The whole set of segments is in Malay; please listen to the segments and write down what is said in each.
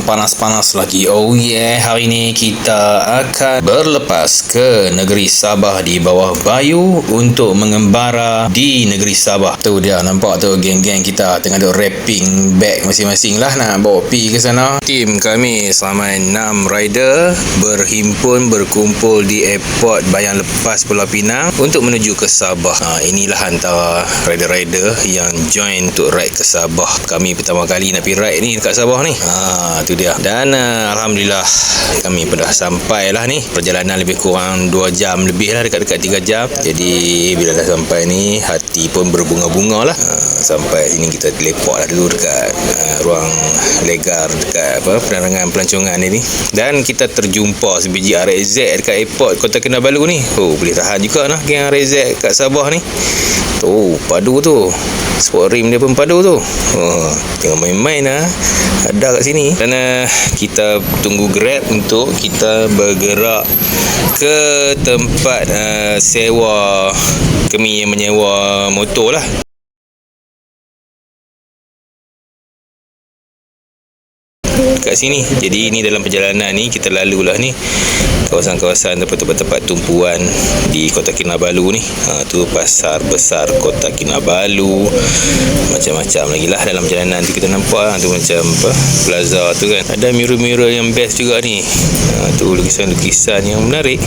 Panas-panas lagi. Oh yeah, hari ni kita akan berlepas ke negeri Sabah di bawah Bayu untuk mengembara di negeri Sabah. Tu dia, nampak tu geng-geng kita tengah duk wrapping bag masing-masing lah nak bawa pi ke sana. Tim kami selama 6 rider berkumpul di airport Bayan Lepas Pulau Pinang untuk menuju ke Sabah. Inilah antara rider-rider yang join untuk ride ke Sabah. Kami pertama kali nak pergi ride ni dekat Sabah ni. Tu dia. Dan alhamdulillah kami dah sampai lah ni. Perjalanan lebih kurang 2 jam lebih lah, dekat-dekat 3 jam. Jadi bila dah sampai ni, hati pun berbunga-bunga lah. Sampai sini kita lepak lah dulu dekat ruang legar dekat penerangan pelancongan ni. Dan kita terjumpa sebiji RZ dekat airport Kota Kinabalu ni. Boleh tahan juga lah geng RZ kat Sabah ni. Padu tu. Sport rim dia pun padu tu. Tengok main-main lah. Ada kat sini. Dan kita tunggu Grab untuk kita bergerak ke tempat sewa. Kami yang menyewa motor lah. Kat sini. Jadi ini dalam perjalanan ni kita lalulah ni kawasan-kawasan tempat-tempat tumpuan di Kota Kinabalu ni. Tu pasar besar Kota Kinabalu, macam-macam lagi lah dalam perjalanan tu kita nampak. Tu macam plaza tu kan. Ada mural-mural yang best juga ni. Tu lukisan-lukisan yang menarik.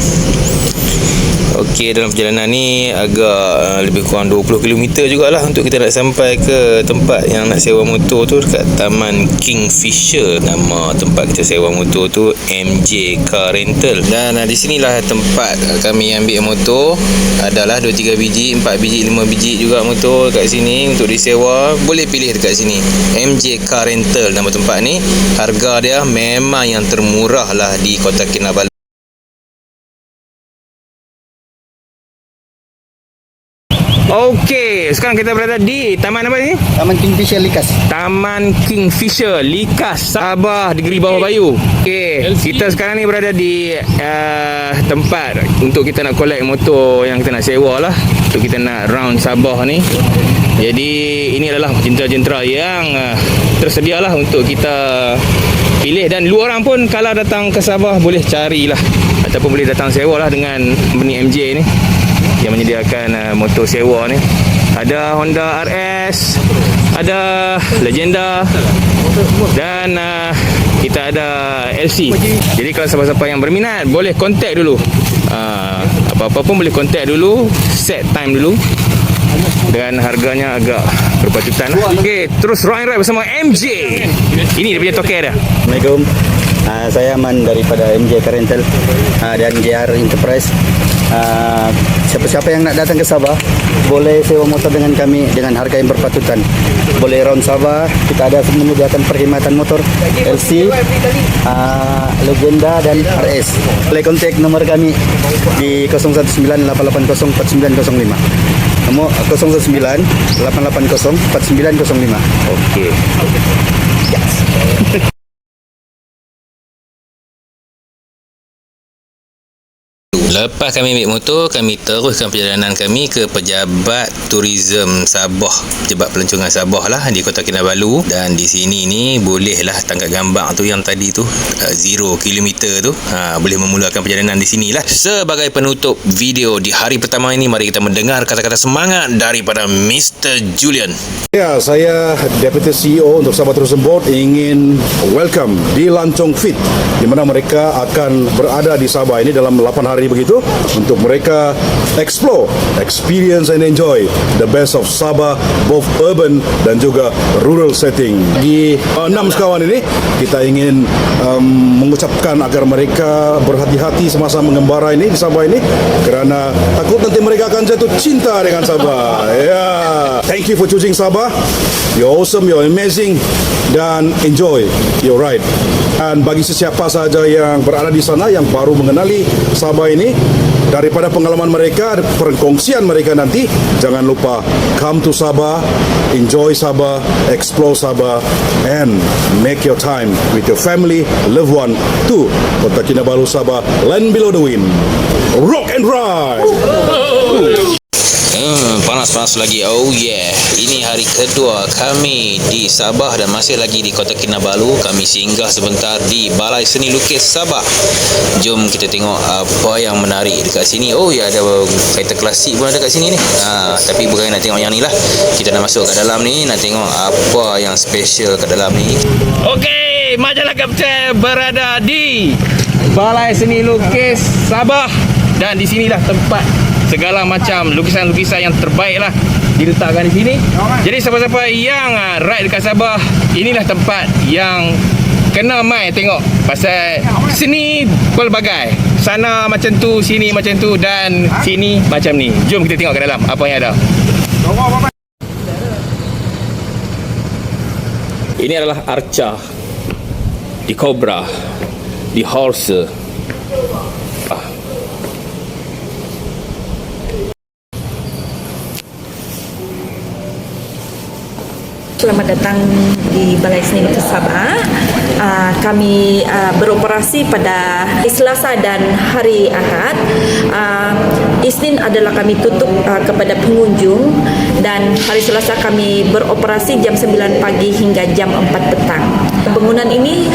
Okey, dalam perjalanan ni agak lebih kurang 20 km jugalah untuk kita nak sampai ke tempat yang nak sewa motor tu, dekat Taman Kingfisher. Nama tempat kita sewa motor tu MJ Car Rental. Dan di sinilah tempat kami ambil motor. Adalah 2-3 biji, 4 biji, 5 biji juga motor kat sini untuk disewa. Boleh pilih dekat sini. MJ Car Rental nama tempat ni. Harga dia memang yang termurah lah di Kota Kinabalu. Okey, sekarang kita berada di taman apa ni? Taman Kingfisher Likas. Taman Kingfisher Likas, Sabah, negeri bawah Bayu. Okey, kita sekarang ni berada di tempat untuk kita nak collect motor yang kita nak sewa lah, untuk kita nak round Sabah ni. Jadi ini adalah jentera-jentera yang tersedia lah untuk kita pilih. Dan lu orang pun kalau datang ke Sabah boleh carilah, ataupun boleh datang sewa lah dengan company MJ ni yang menyediakan motor sewa ni. Ada Honda RS, ada Legenda, dan kita ada LC. Jadi kalau siapa-siapa yang berminat boleh contact dulu. Apa-apa pun boleh contact dulu, set time dulu. Dan harganya agak berpatutan lah. Okey, terus ride bersama MJ. Ini dia punya token dia. Assalamualaikum. Saya Aman daripada MJ Car Rental dan JR Enterprise. Siapa-siapa yang nak datang ke Sabah boleh sewa motor dengan kami dengan harga yang berpatutan. Boleh round Sabah. Kita ada menyediakan perkhidmatan motor LC, Legenda dan RS. Boleh kontak nomor kami di 0198804905. Nomor 0198804905. Okey. Yes. Lepas kami ambil motor, kami teruskan perjalanan kami ke Pejabat Tourism Sabah, Pejabat Pelancongan Sabah lah di Kota Kinabalu. Dan di sini ni bolehlah tangkap gambar tu yang tadi tu 0 km tu. Boleh memulakan perjalanan di sini lah. Sebagai penutup video di hari pertama ini, mari kita mendengar kata-kata semangat daripada Mr. Julian. Ya, saya Deputy CEO untuk Sabah Tourism Board ingin welcome di Lancong Fit, di mana mereka akan berada di Sabah ini dalam 8 hari begitu, untuk mereka explore, experience and enjoy the best of Sabah, both urban dan juga rural setting. Di 6 sekawan ini kita ingin mengucapkan agar mereka berhati-hati semasa mengembara ini di Sabah ini, kerana takut nanti mereka akan jatuh cinta dengan Sabah. Thank you for choosing Sabah. You're awesome, you're amazing, dan enjoy your ride. Dan bagi sesiapa sahaja yang berada di sana yang baru mengenali Sabah ini, daripada pengalaman mereka, perkongsian mereka nanti, jangan lupa come to Sabah, enjoy Sabah, explore Sabah, and make your time with your family, loved one to Kota Kinabalu, Sabah, land below the wind. Rock and ride. Panas-panas lagi. Oh yeah. Ini hari kedua kami di Sabah dan masih lagi di Kota Kinabalu. Kami singgah sebentar di Balai Seni Lukis Sabah. Jom kita tengok apa yang menarik dekat sini. Oh ya, ada kereta klasik pun ada kat sini ni. Tapi bukan nak tengok yang ni lah. Kita nak masuk kat dalam ni, nak tengok apa yang special kat dalam ni. Okey, Majalah Kapten berada di Balai Seni Lukis Sabah. Dan di sinilah tempat segala macam lukisan-lukisan yang terbaik lah diletakkan di sini. Jadi siapa-siapa yang ride dekat Sabah, inilah tempat yang kena mai tengok pasal seni pelbagai. Sana macam tu, sini macam tu dan sini macam ni. Jom kita tengok ke dalam apa yang ada. Ini adalah arca, di cobra, di horse. Selamat datang di Balai Seni Lukis Sabah. Kami beroperasi pada Selasa dan hari Ahad. Isnin adalah kami tutup kepada pengunjung dan hari Selasa kami beroperasi jam 9 pagi hingga jam 4 petang. Bangunan ini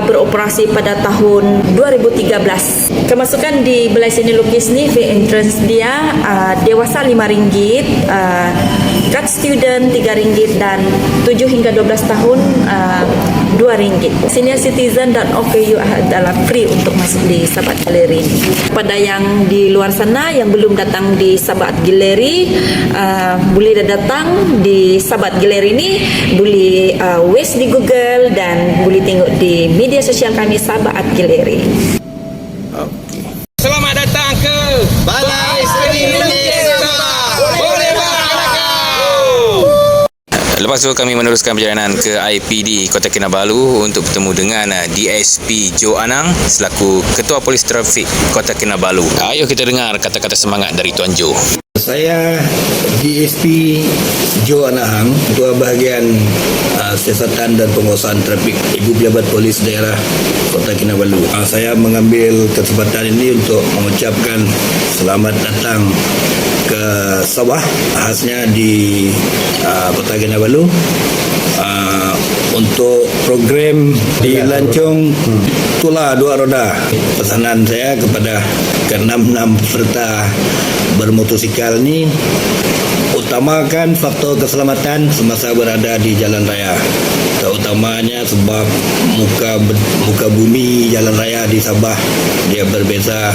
beroperasi pada tahun 2013. Kemasukan di Balai Seni Lukis ni, fee entrance dia dewasa RM5, cut student RM3 dan 7 hingga 12 tahun RM2. Senior citizen dan OKU adalah free untuk masuk di Sabah Gallery. Pada yang di luar sana yang belum datang di Sabah Gallery, boleh datang di Sabah Gallery ini, boleh search di Google dan boleh tengok di media sosial kami Sabah Art Gallery. Selamat datang ke Balai Seni Lukis Sabah. Boleh Lepas tu kami meneruskan perjalanan ke IPD Kota Kinabalu untuk bertemu dengan DSP Joe Anang selaku Ketua Polis Trafik Kota Kinabalu. Ayuh kita dengar kata-kata semangat dari Tuan Joe. Saya DSP Joe Anahang, Ketua Bahagian Siasatan dan Penguasaan Trafik Ibu Pejabat Polis Daerah Kota Kinabalu. Saya mengambil kesempatan ini untuk mengucapkan selamat datang ke Sabah, khasnya di Kota Kinabalu, untuk program di Lancung Tula Dua Roda. Pesanan saya kepada ke-6 peserta bermotosikal ini, utamakan faktor keselamatan semasa berada di jalan raya, terutamanya sebab muka bumi jalan raya di Sabah dia berbeza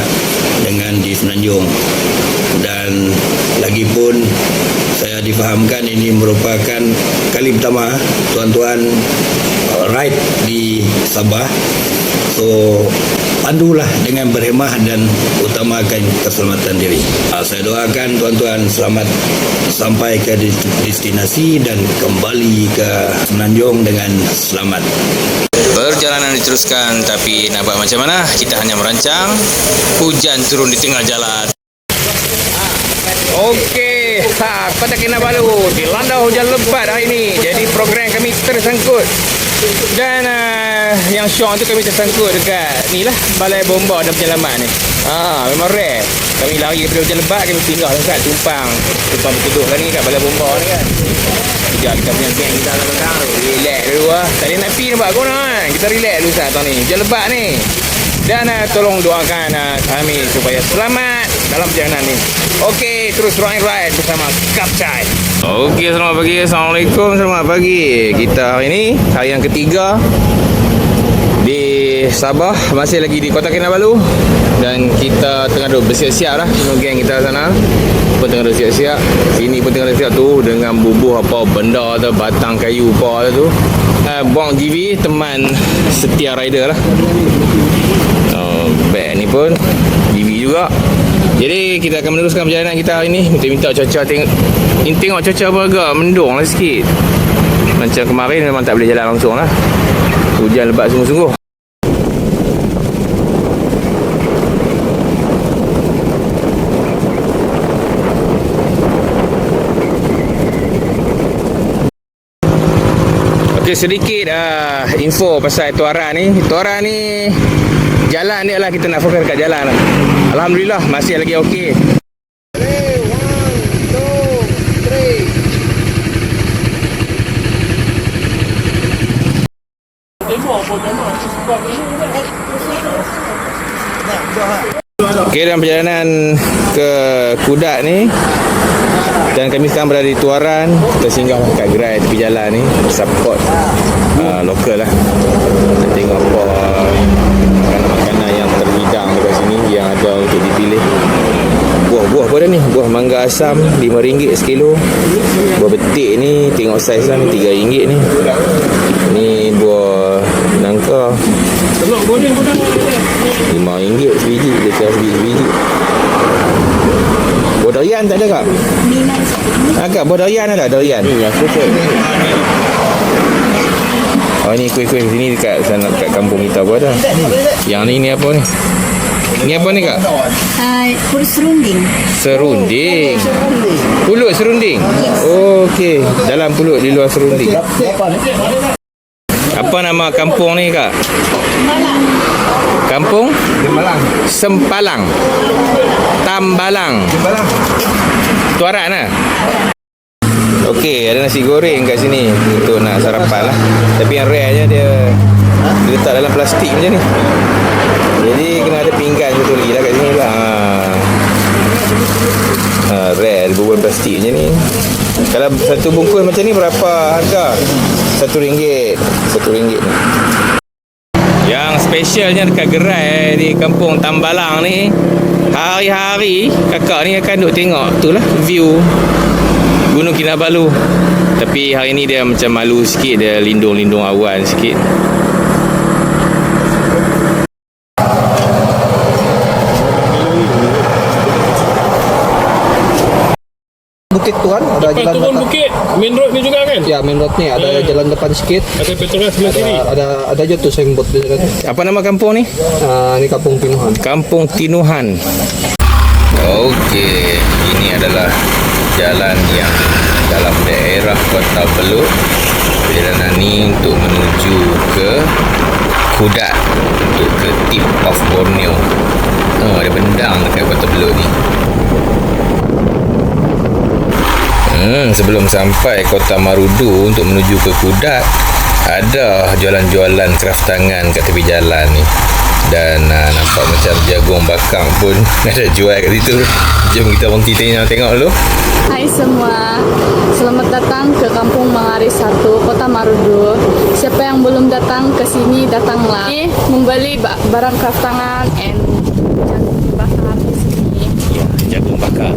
dengan di Semenanjung. Dan lagipun saya difahamkan ini merupakan kali pertama tuan-tuan ride di Sabah. So pandulah dengan berhemah dan utamakan keselamatan diri. Saya doakan tuan-tuan selamat sampai ke destinasi dan kembali ke Semenanjung dengan selamat. Perjalanan diteruskan, tapi nak buat macam mana? Kita hanya merancang. Hujan turun di tengah jalan. Okey, Kota Kinabalu dilanda hujan lebat hari ini. Jadi program kami tersangkut. Dan yang syok tu kami tersangkut dekat ni lah, Balai Bomba dan Penyelamat ni. Memang rare. Kami lari daripada hujan lebat, kami singgah dekat tumpang bertuduh kan ni kat Balai Bomba ni kan. Sekejap kita punya geng kita dalam belakang tu. Relax dulu lah. Tadi nak pergi nampak kau kan. Kita relax dulu saat ni. Hujan lebat ni. Dan tolong doakan kami supaya selamat dalam perjalanan ni. Okey, terus ride bersama Kapcai. Okey, selamat pagi. Assalamualaikum, selamat pagi. Kita hari ni hari yang ketiga di Sabah, masih lagi di Kota Kinabalu. Dan kita tengah duduk bersiap-siap lah. Semua geng kita sana pun tengah duduk siap-siap. Sini pun tengah duduk siap tu dengan bubuh apa benda tu, batang kayu apa tu. Buang GV, teman setia rider lah. Bag ni pun GV juga. Jadi kita akan meneruskan perjalanan kita hari ni. Minta cuaca tengok cuaca apa agak mendung lah sikit. Macam kemarin memang tak boleh jalan langsung lah. Hujan lebat sungguh-sungguh. Okey, sedikit info pasal Tuara ni. Tuara ni jalan dia lah, kita nak fokus kat jalan lah. Alhamdulillah masih lagi okey. 1, 2 Okey, dalam perjalanan ke Kudat ni, dan kami sekarang berada di Tuaran. Kita singgah kat gerai tepi jalan ni, support lokal lah. Nak tengok apa makanan-makanan yang terhidang dekat sini yang ada untuk dipilih. Buah-buah apa dah ni? Buah mangga asam RM5 sekilo. Buah betik ni tengok saiz lah ni RM3 ni. Ni buah nangka RM5 sebiji, dia cakap sebiji. Buah durian tak ada kak? Kak, buah durian ada? Durian? Oh, ni kuih-kuih sini dekat sana, dekat kampung kita apa dah. Yang ni apa ni? Ni apa ni kak? Pulut serunding. Serunding. Pulut serunding? Oh, okey. Dalam pulut, di luar serunding. Apa nama kampung ni kak? Kampung? Sempalang. Tambalang. Tuaran lah. Okey, ada nasi goreng kat sini untuk nak sarapan lah. Tapi yang rare je dia letak dalam plastik macam ni. Jadi kena ada pinggan satu lagi lah kat sini lah. Rare bubur plastik macam ni. Kalau satu bungkus macam ni berapa harga? RM1. RM1 ni. Yang specialnya dekat gerai di kampung Tambalang ni, hari-hari kakak ni akan duk tengok tu lah view Gunung Kinabalu. Tapi hari ni dia macam malu sikit, dia lindung-lindung awan sikit. Bukit tu kan ada Lepas jalan turun depan. bukit, main road ni juga kan? Ya, main road ni ada jalan depan sikit. Ada Petronas sebelah kiri. Ada je tu signboard di sana. Apa nama kampung ni? Ni Kampung Tinuhan. Kampung Tinuhan. Okey, ini adalah jalan yang dalam daerah Kota Belud. Perjalanan ni untuk menuju ke Kudat, untuk ke tip of Borneo. Oh, ada bendang dekat Kota Belud ni. Sebelum sampai Kota Marudu untuk menuju ke Kudat, ada jualan-jualan kraft tangan kat tepi jalan ni. Dan nampak macam jagung bakang pun ada jual kat situ. Jom kita berhenti tengok dulu. Hai semua, selamat datang ke Kampung Mangaris 1, Kota Marudu. Siapa yang belum datang ke sini, datanglah. Membeli barang kraft tangan and jagung bakar di sini. Ya, jagung bakar.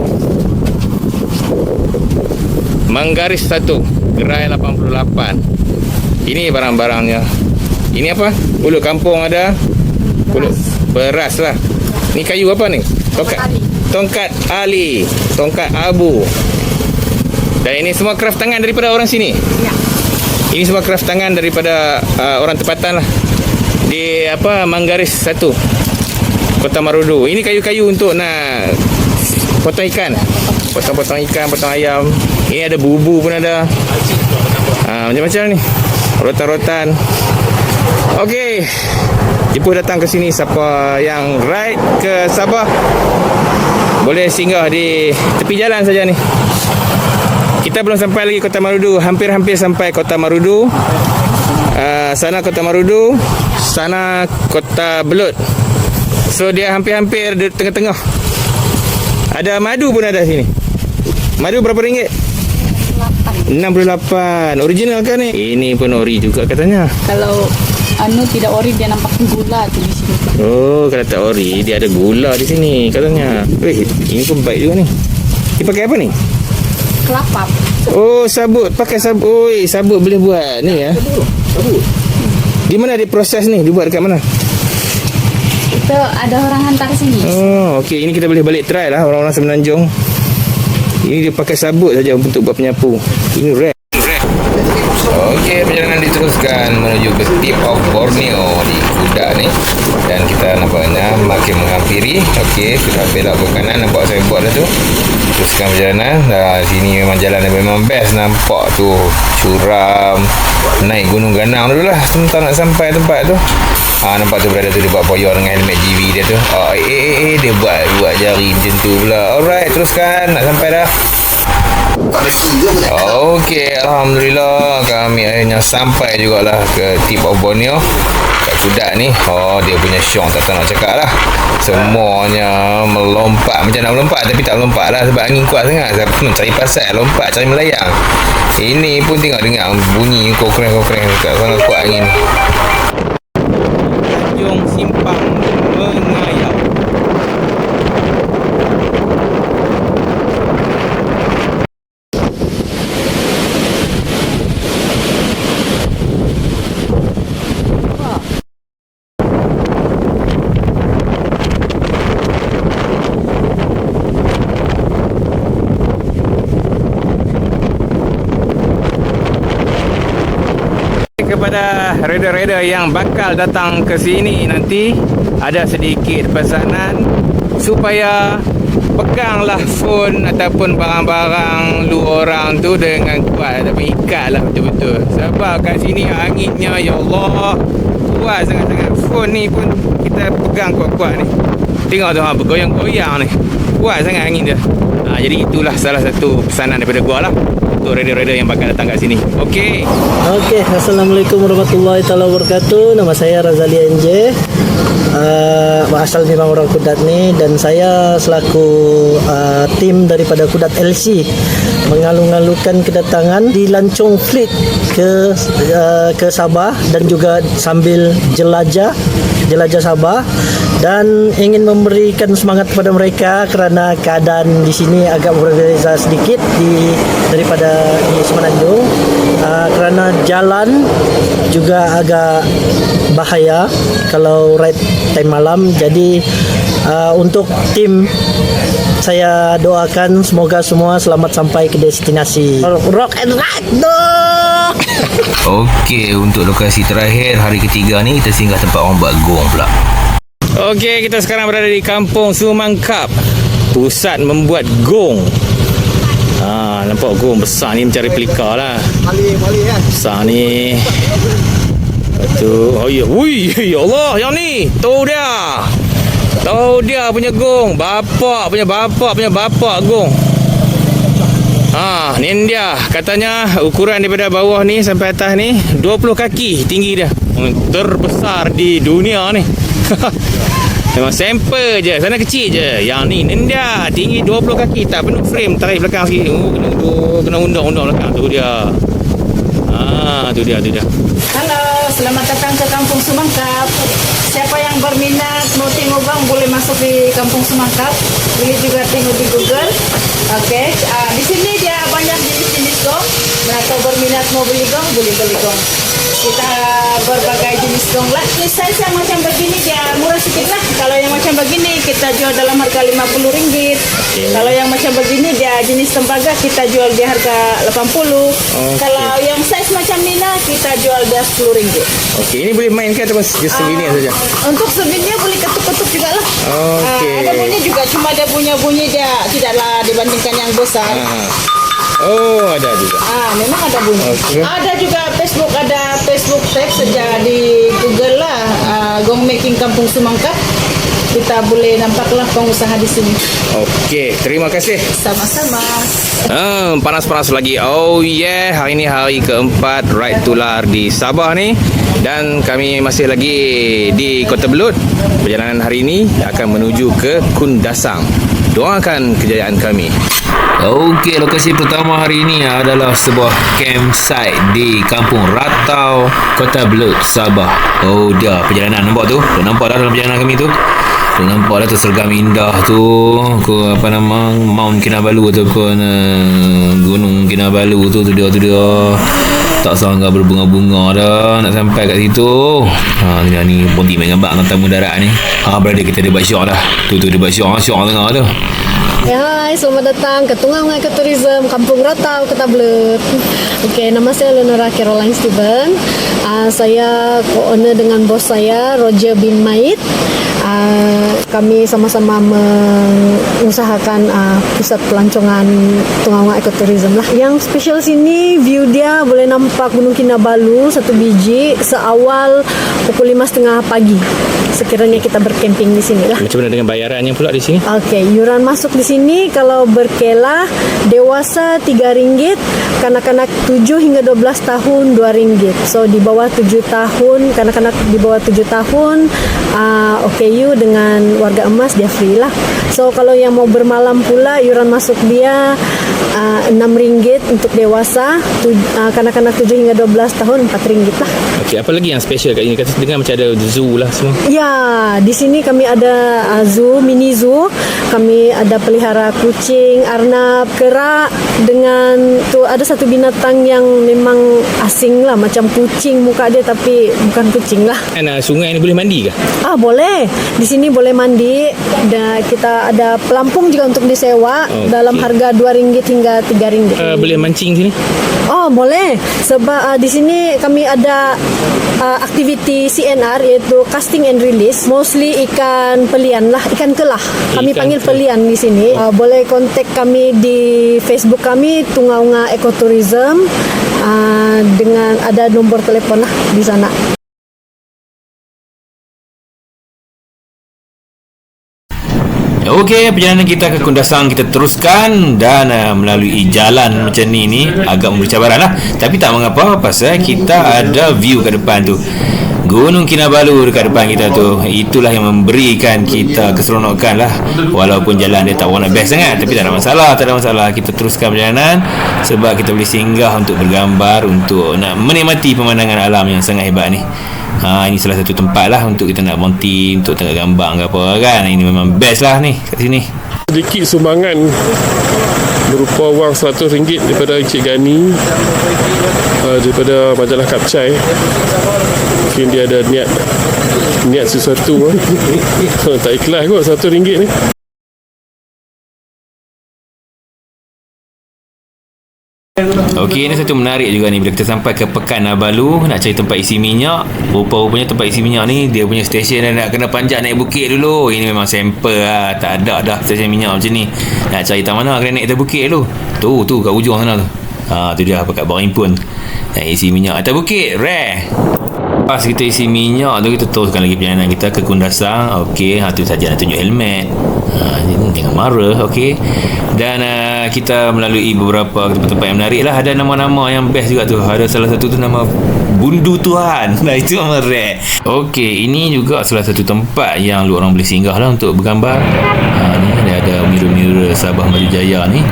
Manggaris 1, gerai 88. Ini barang-barangnya. Ini apa? Pulut kampung ada. Pulut beras lah. Ni kayu apa ni? Tongkat ali, tongkat abu. Dan ini semua kraft tangan daripada orang sini. Ya. Ini semua kraft tangan daripada orang tempatan lah. Di apa, Manggaris 1, Kota Marudu. Ini kayu-kayu untuk nak potong ikan. Potong-potong ikan, potong ayam. Ini ada bubu pun ada. Macam-macam ni. Rotan-rotan. Okey. Jepun datang ke sini, siapa yang ride ke Sabah boleh singgah di tepi jalan saja ni. Kita belum sampai lagi Kota Marudu. Hampir-hampir sampai Kota Marudu. Sana Kota Marudu, sana Kota Belud. So dia hampir-hampir di tengah-tengah. Ada madu pun ada sini. Madu berapa ringgit? 68. Original kan ni? Ini pun ori juga katanya. Kalau tidak ori dia nampak gula tu di sini. Oh, kalau tak ori dia ada gula di sini katanya. Ini pun baik juga ni. Dia pakai apa ni? Kelapa. Oh, sabut. Pakai sabut. Oi, sabut boleh buat ni ya. Sabut. Di mana dia proses ni? Dibuat dekat mana? Itu ada orang hantar sini. Oh, okey. Ini kita boleh balik try lah orang-orang Semenanjung. Ini dia pakai sabut saja untuk buat penyapu. Ini rare. Okey, perjalanan diteruskan menuju ke tip of Borneo di Kudat ni. Dan kita nampaknya makin menghampiri. Okey, kita belok ke kanan, nampak saya buat dah tu. Teruskan perjalanan. Sini memang jalan yang memang best. Nampak tu curam. Naik Gunung Ganang dulu lah sebentar nak sampai tempat tu. Nampak tu berada tu, dia buat poyor dengan helmet GV dia tu. Dia buat jari macam tu pula. Alright, teruskan, nak sampai dah. Okey, Alhamdulillah kami akhirnya sampai jugalah ke tip of Borneo. Kat Kudat ni, dia punya syok tak nak cakap lah. Semuanya melompat, macam nak melompat tapi tak melompat lah sebab angin kuat sangat. Saya pun cari pasal, lompat, cari melayang. Ini pun tengok dengar bunyi kokreng-kokreng kat sana, kuat angin. Tanjung Simpang Mengayau. Kepada rider-rider yang bakal datang ke sini nanti, ada sedikit pesanan supaya peganglah phone ataupun barang-barang lu orang tu dengan kuat, tapi ikatlah betul-betul sebab kat sini anginnya ya Allah kuat sangat-sangat. Phone ni pun kita pegang kuat-kuat ni, tengok tu bergoyang-goyang ni, kuat sangat angin dia. Jadi itulah salah satu pesanan daripada gua lah untuk rider-rider yang bakal datang kat sini. Okey. Okey, Assalamualaikum warahmatullahi taala wabarakatuh. Nama saya Razali NJ. Asal memang orang Kudat ni, dan saya selaku tim daripada Kudat LC mengalu-alukan kedatangan di Lancong Fleet ke Sabah dan juga sambil jelajah Sabah, dan ingin memberikan semangat kepada mereka kerana keadaan di sini agak berbeza sedikit daripada di Semenanjung, kerana jalan juga agak bahaya kalau ride time malam. Jadi untuk tim saya doakan semoga semua selamat sampai ke destinasi. Rock and ride dong. Okey, untuk lokasi terakhir hari ketiga ni kita singgah tempat orang buat gong pula. Okey, kita sekarang berada di Kampung Sumangkap, pusat membuat gong. Nampak gong besar ni macam replika lah. Besar ni. Lepas tu, ya Allah, yang ni. Tu dia punya gong. Bapak punya gong. Ni dia. Katanya ukuran daripada bawah ni sampai atas ni 20 kaki tinggi dia. Terbesar di dunia ni. Memang sampel je. Sana kecil je. Yang ni dia tinggi 20 kaki. Tak penuh frame. Tarik belakang sikit. Kena undang-undang belakang. Tu dia. Tu dia. Halo, selamat datang ke Kampung Sumangkap. Siapa yang berminat mau tengok bang boleh masuk di Kampung Sumangkap. Boleh juga tengok di Google. Okey, di sini dia banyak jenis-jenis gong. Atau berminat mau beli gong, boleh beli gong. Kita berbagai jenis gong lah. Size yang macam begini dia murah sikit lah. Kalau yang macam begini kita jual dalam harga RM50. Kalau yang macam begini dia jenis tembaga kita jual di harga RM80. Kalau yang size macam Nina kita jual dia RM10. Okey, ini boleh mainkan atau souvenir saja? Untuk souvenir boleh ketuk-ketuk juga lah. Ada bunyi juga, cuma dia punya bunyi dia tidaklah dibandingkan yang besar. Ada juga. Memang ada bunyi. Ada juga Facebook tag saja di Google lah. Gong Making Kampung Sumangkap. Kita boleh nampaklah pengusaha di sini. Okey, terima kasih. Sama-sama. Panas-panas lagi. Hari ni hari keempat ride tular di Sabah ni, dan kami masih lagi di Kota Belud. Perjalanan hari ini akan menuju ke Kundasang. Doakan kejayaan kami. Okey, lokasi pertama hari ini adalah sebuah campsite di Kampung Ratau, Kota Belud, Sabah. Dia perjalanan, nampak tu? Nampak dah dalam perjalanan kami tu? Nampak dah tu sergam indah tu, Mount Kinabalu ataupun Gunung Kinabalu tu dia. Tak sangka berbunga-bunga dah nak sampai kat situ. Ni Ponti main gambar dengan tamu darat ni. Berada kita di Basyok dah. Tu di Basyok tengah tu. Hai, selamat datang ke Tungau Ekoturism Kampung Ratau, Kota Belud. Okey, nama saya Leonora Caroline Steven. Saya co-owner dengan bos saya Roger bin Maid. Kami sama-sama mengusahakan pusat pelancongan Tungau Ekoturism lah. Yang spesial sini view dia boleh nampak Gunung Kinabalu satu biji seawal pukul 5.30 pagi. sekiranya kita berkemping di sini lah. Macam mana dengan bayarannya pula di sini? Okey, yuran masuk di sini kalau berkela dewasa RM3, kanak-kanak 7 hingga 12 tahun RM2. So di bawah 7 tahun, kanak-kanak di bawah 7 tahun OKU dengan warga emas dia free lah. So kalau yang mau bermalam pula yuran masuk dia RM6 untuk dewasa, kanak-kanak 7 hingga 12 tahun RM4 lah. Okey, apa lagi yang special kat ini? Kata dengar macam ada zoo lah semua. Ya, di sini kami ada zoo, mini zoo. Kami ada pelihara kucing, arnab, kerak dengan tu ada satu binatang yang memang asing lah, macam kucing muka dia tapi bukan kucing lah. Dan sungai ni boleh mandi ke? Boleh. Di sini boleh mandi dan kita ada pelampung juga untuk disewa dalam harga RM2 hingga RM3. Boleh mancing sini? Boleh. Sebab di sini kami ada aktiviti CNR iaitu casting and release. Mostly ikan pelian lah, ikan kelah. Kami panggil pelian di sini. Boleh kontak kami di Facebook kami Tungaunga Ecotourism dengan ada nombor telefon lah di sana. Okey, perjalanan kita ke Kundasang kita teruskan dan melalui jalan macam ni agak memberi cabaran lah. Tapi tak mengapa pasal kita ada view kat depan tu. Gunung Kinabalu dekat depan kita tu. Itulah yang memberikan kita keseronokan lah. Walaupun jalan dia tak warna best sangat, tapi tak ada masalah. Kita teruskan perjalanan sebab kita boleh singgah untuk bergambar, untuk nak menikmati pemandangan alam yang sangat hebat ni. Ini salah satu tempat lah untuk kita nak monty, untuk tengok gambar ke apa kan. Ini memang best lah ni kat sini. Sedikit sumbangan berupa wang RM100 daripada Encik Gani, daripada majalah Kapcai. Mungkin dia ada niat sesuatu. Tak ikhlas kot RM100 ni. Okey, ini satu menarik juga ni. Bila kita sampai ke Pekan Nabalu nak cari tempat isi minyak, rupa-rupanya tempat isi minyak ni dia punya stesen dah nak kena panjat naik bukit dulu. Ini memang sampel lah. Tak ada dah stesen minyak macam ni. Nak cari tak mana kena naik atas bukit dulu. Tu kat ujung sana tu. Tu dia kat bawah impun. Nak isi minyak atas bukit. Rare. Pas kita isi minyak tu, kita teruskan lagi perjalanan kita ke Kundasang. Okey, tu saja nak tunjuk helmet. Jangan marah. Okey. Dan kita melalui beberapa tempat-tempat yang menarik lah. Ada nama-nama yang best juga tu. Ada salah satu tu nama Bundu Tuhan. Nah, itu nama rare. Okey, ini juga salah satu tempat yang lu orang boleh singgah lah untuk bergambar. Ni ada mirror-mirror Sabah Maju Jaya ni.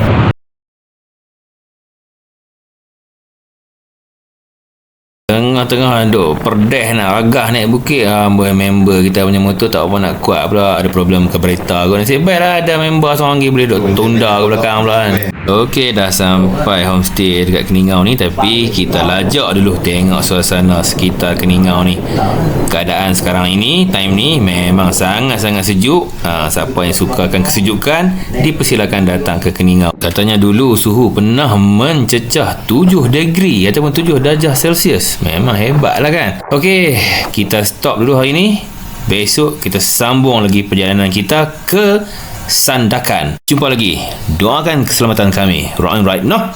Tengah-tengah duk perdeh nak ragah naik bukit. Member kita punya motor tak apa nak kuat pula, ada problem kereta kot. Nasib baik lah ada member seorang lagi boleh duk tunda ke belakang pula kan. Okey, dah sampai homestay dekat Keningau ni, tapi kita lajak dulu tengok suasana sekitar Keningau ni. Keadaan sekarang ini, time ni memang sangat-sangat sejuk. Siapa yang sukakan kesejukan, dipersilakan datang ke Keningau. Katanya dulu suhu pernah mencecah 7 degree ataupun 7 darjah Celsius. Memang hebat lah kan. Okey, kita stop dulu hari ni. Besok kita sambung lagi perjalanan kita ke Sandakan. Jumpa lagi. Doakan keselamatan kami. Right, no?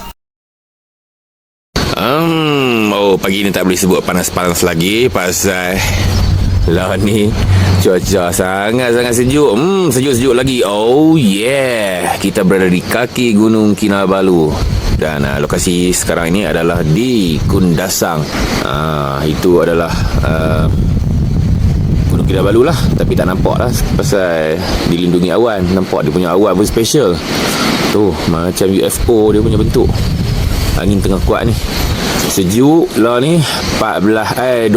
Pagi ni tak boleh sebut panas-panas lagi pasal lah ni cuaca sangat-sangat sejuk. Sejuk-sejuk lagi. Oh yeah. Kita berada di kaki Gunung Kinabalu. Dan lokasi sekarang ini adalah di Kundasang. Itu adalah Gunung Kinabalu lah. Tapi tak nampak lah pasal dilindungi awan. Nampak dia punya awan pun special. Tu macam UFO dia punya bentuk. Angin tengah kuat ni. Sejuk lah ni 12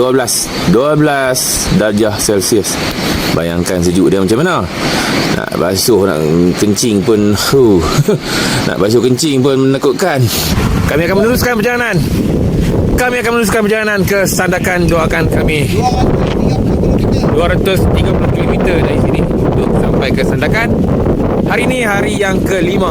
darjah Celsius. Bayangkan sejuk dia macam mana. Nak basuh, nak kencing pun nak basuh kencing pun menakutkan. Kami akan meneruskan perjalanan ke Sandakan. Doakan kami 230 km dari sini untuk sampai ke Sandakan. Hari ini hari yang ke-5.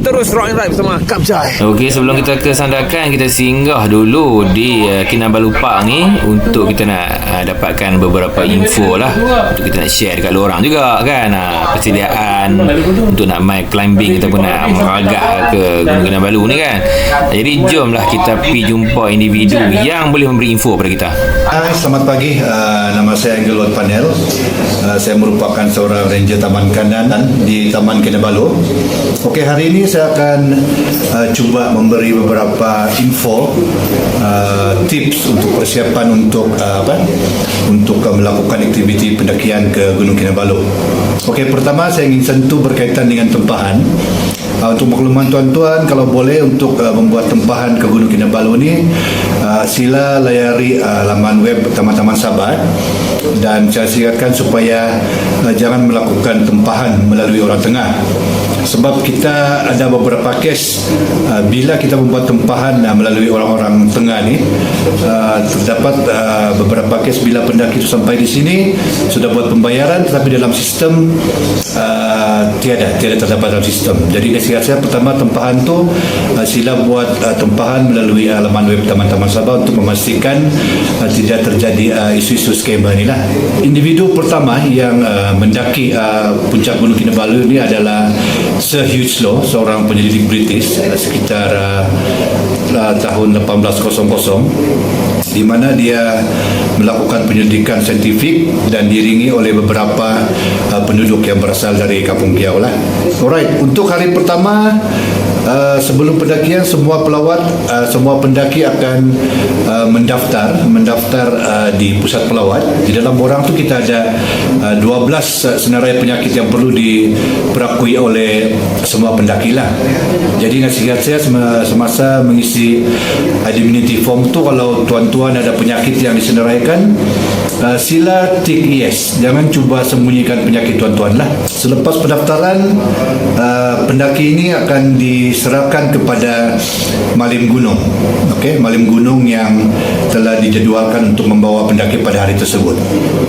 Terus rock and ride bersama Kapcai. Okey, sebelum kita ke Sandakan, kita singgah dulu di Kinabalu Park ni untuk kita nak dapatkan beberapa info lah, untuk kita nak share dekat lorang juga kan. Persediaan untuk nak main climbing ataupun nak meragak ke Gunung Kinabalu ni kan. Jadi jomlah kita pergi jumpa individu yang boleh memberi info pada kita. Hai, selamat pagi. Nama saya Angel Lot Panel. Saya merupakan seorang ranger Taman Kanan di Taman Kinabalu. Okey, hari ini saya akan cuba memberi beberapa info, tips untuk persiapan untuk melakukan aktiviti pendakian ke Gunung Kinabalu. Okey, pertama saya ingin sentuh berkaitan dengan tempahan. Untuk makluman tuan-tuan, kalau boleh untuk membuat tempahan ke Gunung Kinabalu ni, sila layari laman web Taman-Taman Sabah, dan saya sihatkan supaya jangan melakukan tempahan melalui orang tengah. Sebab kita ada beberapa kes bila kita membuat tempahan melalui orang-orang tengah ni, terdapat beberapa kes bila pendaki itu sampai di sini sudah buat pembayaran tetapi dalam sistem tiada terdapat dalam sistem. Jadi nasihat saya pertama, tempahan tu sila buat tempahan melalui laman web Taman-Taman Sabah untuk memastikan tidak terjadi isu-isu skema ni lah. Individu pertama yang mendaki puncak Gunung Kinabalu ni adalah Sir Hugh Slow, seorang penyelidik British sekitar tahun 1800, di mana dia melakukan penyelidikan saintifik dan diiringi oleh beberapa penduduk yang berasal dari Kampung Kiau lah. Alright, untuk hari pertama, sebelum pendakian, semua pelawat, semua pendaki akan mendaftar di pusat pelawat. Di dalam borang tu kita ada 12 senarai penyakit yang perlu diperakui oleh semua pendaki lah. Jadi nasihat saya semasa mengisi identity form tu, kalau tuan-tuan ada penyakit yang disenaraikan, sila tick yes, jangan cuba sembunyikan penyakit tuan-tuan lah. Selepas pendaftaran, pendaki ini akan diserahkan kepada Malim Gunung. Okey, Malim Gunung yang telah dijadualkan untuk membawa pendaki pada hari tersebut.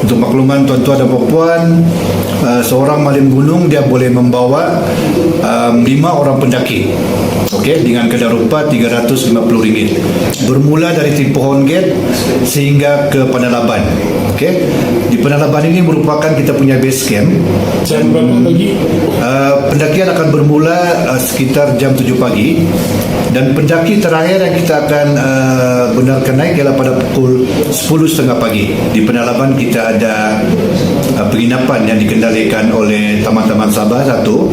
Untuk makluman tuan-tuan dan puan-puan, seorang Malim Gunung dia boleh membawa 5 orang pendaki. Okey, dengan kadar upah RM350. Bermula dari Timpohon Gate sehingga ke Panalaban. Okey, di Panalaban ini merupakan kita punya base camp. Pendakian akan bermula sekitar jam 7 pagi, dan pendaki terakhir yang kita akan benarkan naik ialah pada pukul 10.30 pagi. Di Panalaban kita ada penginapan yang dikendalikan oleh Taman-Taman Sabah satu,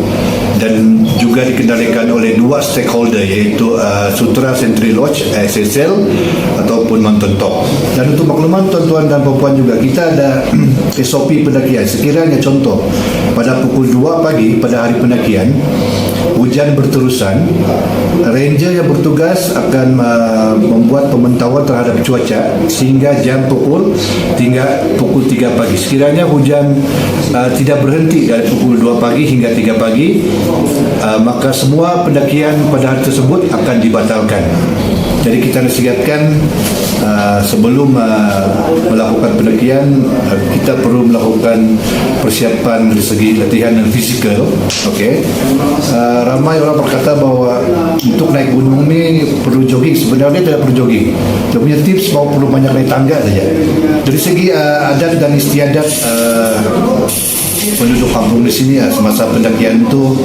dan juga dikendalikan oleh 2 stakeholder, iaitu Sutra Sentry Lodge SSL ataupun Mountain Top. Dan untuk makluman tuan-tuan dan puan-puan juga, kita ada SOP pendakian. Sekiranya contoh pada pukul 2 pagi pada hari pendakian hujan berterusan, ranger yang bertugas akan membuat pemantauan terhadap cuaca sehingga jam pukul 3 pagi. Sekiranya hujan tidak berhenti dari pukul 2 pagi hingga 3 pagi, maka semua pendakian pada hari tersebut akan dibatalkan. Jadi kita nasihatkan sebelum melakukan pendakian, kita perlu melakukan persiapan dari segi latihan dan fizikal. Okey. Ramai orang berkata bahawa untuk naik gunung ni perlu jogging. Sebenarnya tidak perlu jogging. Dia punya tips bahawa perlu banyak naik tangga saja. Dari segi adat dan istiadat penduduk kampung di sini, semasa pendakian itu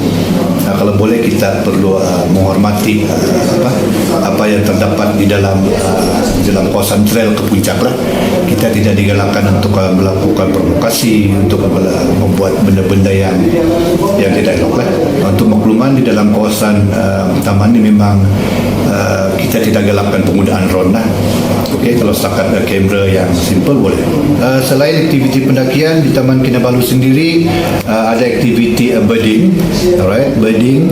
kalau boleh kita perlu menghormati apa yang terdapat di dalam kawasan trail ke puncak lah. Kita tidak digalakkan untuk melakukan provokasi, untuk membuat benda-benda yang tidak elok lah. Untuk makluman, di dalam kawasan taman ini memang kita tidak galakkan penggunaan drone lah. Okey, kalau setakat kamera yang simple boleh. Selain aktiviti pendakian di Taman Kinabalu sendiri, ada aktiviti birding, alright, birding,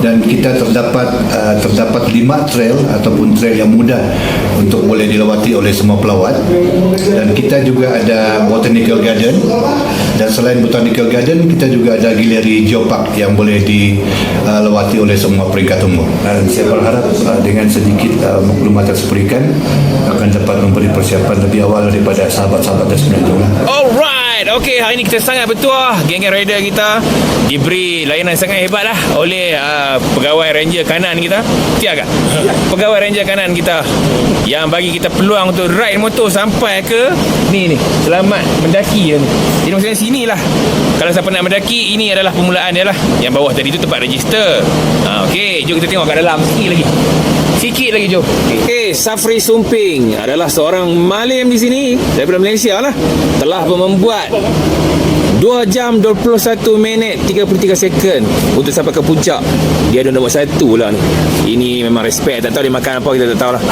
dan kita terdapat 5 trail ataupun trail yang mudah untuk boleh dilewati oleh semua pelawat. Dan kita juga ada botanical garden, dan selain botanical garden kita juga ada galeri geopark yang boleh dilewati oleh semua peringkat umur. Dan saya berharap dengan sedikit maklumat yang saya berikan akan dapat memberi persiapan lebih awal daripada sahabat-sahabat dan sebenarnya. Alright, okey, hari ini kita sangat bertuah. Geng-geng rider kita diberi layanan sangat hebat lah oleh pegawai ranger kanan kita. Tiaga, pegawai ranger kanan kita yang bagi kita peluang untuk ride motor sampai ke ni selamat mendaki ni. Jadi maksudnya sini lah, kalau siapa nak mendaki, ini adalah permulaan dia lah. Yang bawah tadi tu tempat register. Okey, jom kita tengok kat dalam sikit lagi. Sikit lagi jom. Safri Sumping adalah seorang malim di sini daripada Malaysia lah. Telah membuat 2 jam 21 minit 33 second untuk sampai ke puncak. Dia ada nombor 1 lah ni. Ini memang respect. Tak tahu dia makan apa, kita tak tahu lah.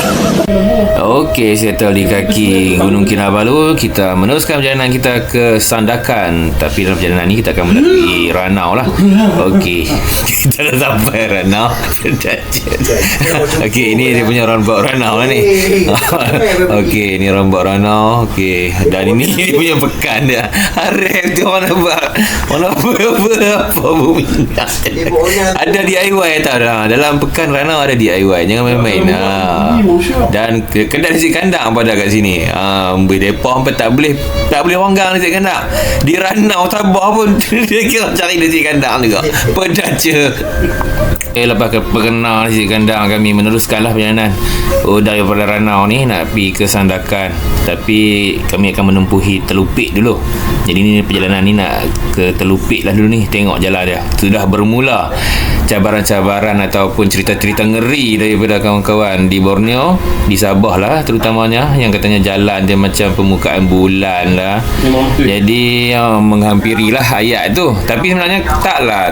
Okey, settle di kaki Gunung Kinabalu. Kita meneruskan perjalanan kita ke Sandakan. Tapi dalam perjalanan ni kita akan mendaki Ranau lah. Okey, kita dah sampai Ranau. Okey, ini dia punya roundabout Ranau lah ni. Okey, ni roundabout Ranau. Okey, dan ini dia punya pekan dia. Harap tu mana apa bumi. Ada DIY tak dah. Dalam pekan Ranau ada DIY. Jangan main-main. Dan kedai nasi kandang pada kat sini. Depa sampai tak boleh ronggang nasi kandang. Di Ranau Sabah pun dia kira cari nasi kandang juga. Pedaca. Lepas perkenal nasi kandang, kami meneruskanlah perjalanan daripada Ranau ni nak pergi ke Sandakan. Tapi kami akan menempuhi Telupik dulu. Jadi ni perjalanan ni nak ke Telupik lah dulu ni. Tengok jalan dia. Sudah bermula cabaran-cabaran ataupun cerita-cerita ngeri daripada kawan-kawan di Borneo, di Sabah lah terutamanya, yang katanya jalan dia macam permukaan bulan lah. Jadi menghampiri lah ayat tu. Tapi sebenarnya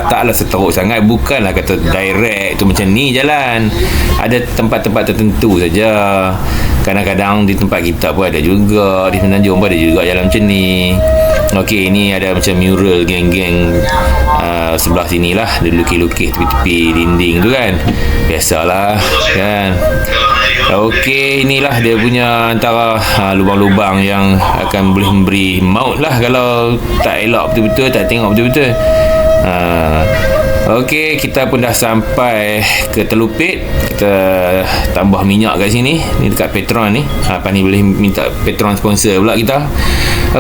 taklah seteruk sangat. Bukanlah kata direct tu macam ni jalan. Ada tempat-tempat tertentu saja. Kadang-kadang di tempat kita pun ada juga, di Semenanjung pun ada juga jalan macam ni. Okey, ini ada macam mural geng-geng sebelah sini lah. Dia lukis-lukis tepi-tepi dinding tu kan. Biasalah kan. Okey, inilah dia punya antara lubang-lubang yang akan boleh memberi maut lah kalau tak elok betul-betul, tak tengok betul-betul. Okey, kita pun dah sampai ke Telupik. Kita tambah minyak kat sini. Ni dekat Petron ni. Apa ni boleh minta Petron sponsor pula kita.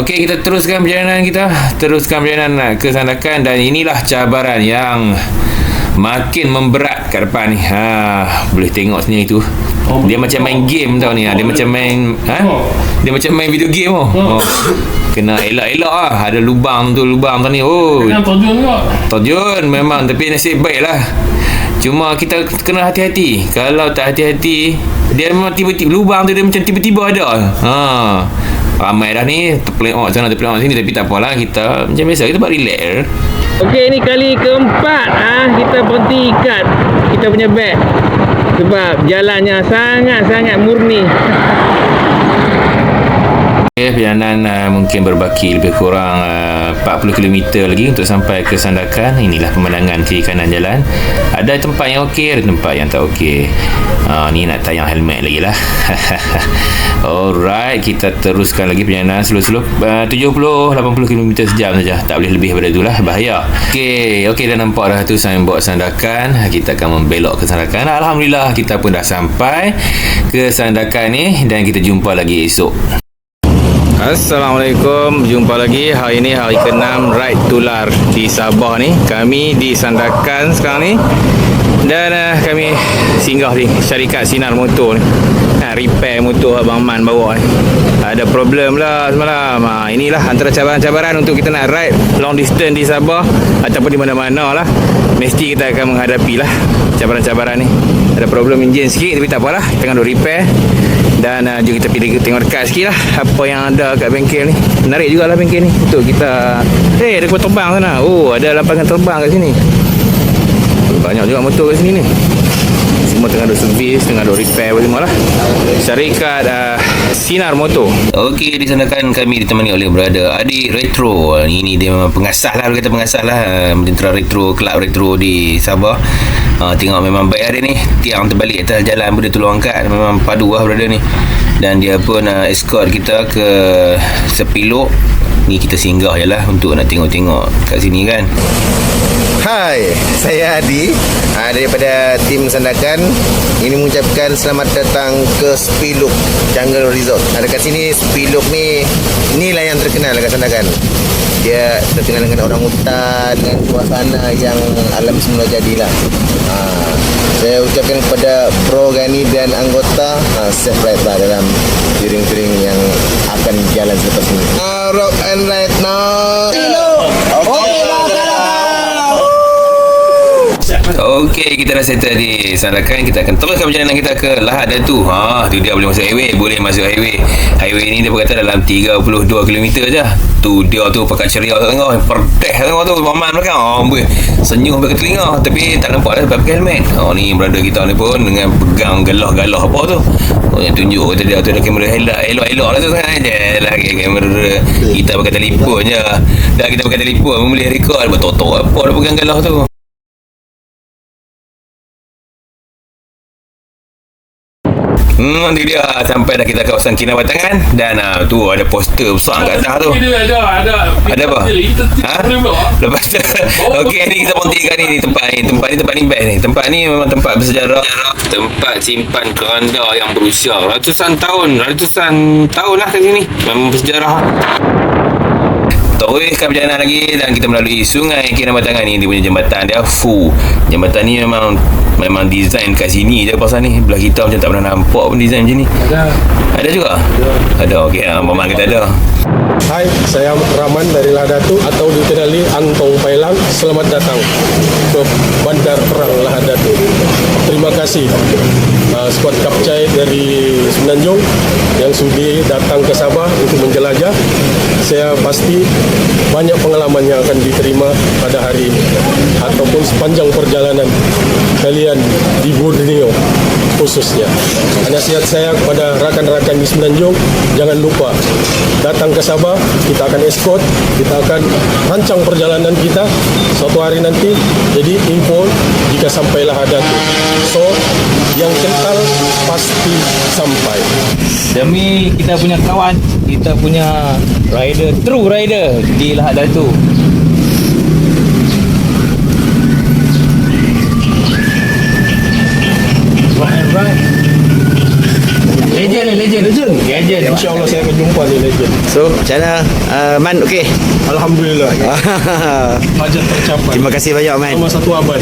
Okey, kita teruskan perjalanan kita. Teruskan perjalanan ke Sandakan. Dan inilah cabaran yang makin memberat kat depan ni. Boleh tengok sini tu. Dia macam main game tau ni. Dia macam main dia macam main video game tau. Kena elak-elak lah. Ada lubang tu ni. Terjun memang. Tapi nasib baik lah. Cuma kita kena hati-hati. Kalau tak hati-hati, dia memang tiba-tiba lubang tu dia macam tiba-tiba ada. Ramai dah ni, terpelengok sana terpelengok sini. Tapi tak apalah, kita macam biasa, kita buat relax. Okey, ni kali keempat kita berhenti ikat kita punya beg sebab jalannya sangat-sangat murni. Perjalanan mungkin berbaki lebih kurang 40 km lagi untuk sampai ke Sandakan. Inilah pemandangan kiri kanan jalan. Ada tempat yang okey, ada tempat yang tak okey. Ni nak tayang helmet lagi lah. Alright, kita teruskan lagi perjalanan slow-slow 70-80 km sejam saja. Tak boleh lebih daripada itulah, bahaya. Okey, dah nampak dah tu signboard Sandakan. Kita akan membelok ke Sandakan. Alhamdulillah, kita pun dah sampai ke Sandakan ni. Dan kita jumpa lagi esok. Assalamualaikum, jumpa lagi. Hari ini hari ke-6 ride tular di Sabah ni. Kami di Sandakan sekarang ni. Dan kami singgah di syarikat Sinar Motor ni. Repair motor Abang Man bawa ni. Ada problem lah semalam. Inilah antara cabaran-cabaran untuk kita nak ride long distance di Sabah ataupun di mana-mana lah. Mesti kita akan menghadapi lah cabaran-cabaran ni. Ada problem enjin sikit tapi tak apalah. Tengah duk repair. Dan jom kita pergi tengok dekat sikit lah apa yang ada kat bengkel ni. Menarik jugalah bengkel ni untuk kita. Ada kapal terbang sana. Ada lapangan terbang kat sini. Banyak juga motor kat sini ni. Semua tengah ada servis, tengah ada repair semua lah. Syarikat Sinar Motor. Okey, di sana kan kami ditemani oleh brother Adik Retro. Ini dia memang pengasah lah, kata pengasah lah Mentera Retro, Kelab Retro di Sabah. Tengok memang baik ada ni. Tiang terbalik atas jalan pun dia tolong angkat. Memang padu lah brother ni. Dan dia pun escort kita ke Sepilok. Ni kita singgah je lah untuk nak tengok-tengok kat sini kan. Hai, saya Adi daripada tim Sandakan. Ini mengucapkan selamat datang ke Sepilok Jungle Resort. Dekat sini Sepilok ni, inilah yang terkenal dekat Sandakan. Dia terkenal dengan orang hutan, dengan suasana yang alam semula jadilah. Saya ucapkan kepada Bro Gani dan anggota safe ride lah dalam touring-touring yang akan jalan selepas ini. Rock and ride now. Okay. Okey, kita dah settle di Sandakan. Kita akan teruskan perjalanan kita ke Lahad Datu. Tu dia boleh masuk highway. Boleh masuk highway. Highway ni dia berkata dalam 32 km je. Tu dia tu pakat ceria kat tengah. Perdeh kat tengah tu. Maman belakang. Senyum sampai ke telinga. Tapi tak nampak dah sebab pakai helmet. Ni brother kita ni pun dengan pegang galah-galah apa tu. Yang tunjuk kata dia tu ada kamera elok-elok lah tu sangat je lah. Kamera kita pakai telefon je. Dah kita pakai telefon pun boleh record. Betul-betul apa dah pegang galah tu. Nanti dia sampai dah kita kawasan Kinabatangan dan tu ada poster besar kat atas tu. Ada apa? Lepas tu okey, ni kita pontikan ni tempat ni best ni. Tempat ni memang tempat bersejarah, tempat simpan keranda yang berusia ratusan tahun lah kat sini. Memang bersejarah. Teruskan perjalanan lagi dan kita melalui Sungai Kinabatangan ni. Dia punya jambatan dia jambatan ni memang design kat sini je pasal ni. Belah kita macam tak pernah nampak pun design macam ni. Ada juga? Ada. Okey, memang kita ada. Hai, saya Rahman dari Lahad Datu atau dikenali Antong Pailang. Selamat datang ke Bandar Perang Lahad Datu. Terima kasih skuad Kapcai dari Semenanjung yang sudi datang ke Sabah untuk menjelajah. Saya pasti banyak pengalaman yang akan diterima pada hari ini ataupun sepanjang perjalanan kalian di Borneo khususnya. Nasihat saya kepada rakan-rakan di Semenanjung, jangan lupa datang ke Sabah. Kita akan escort, kita akan rancang perjalanan kita suatu hari nanti. Jadi info jika sampailah ada tu. So yang kental pasti sampai. Demi kita punya kawan, kita punya rider, true rider di Lahad Datu. Right. Legend. InsyaAllah saya akan jumpa ni legend. So, macam mana? Man, okey? Alhamdulillah. Hajat tercapai. Terima kasih banyak, Man. Selama 1 abad.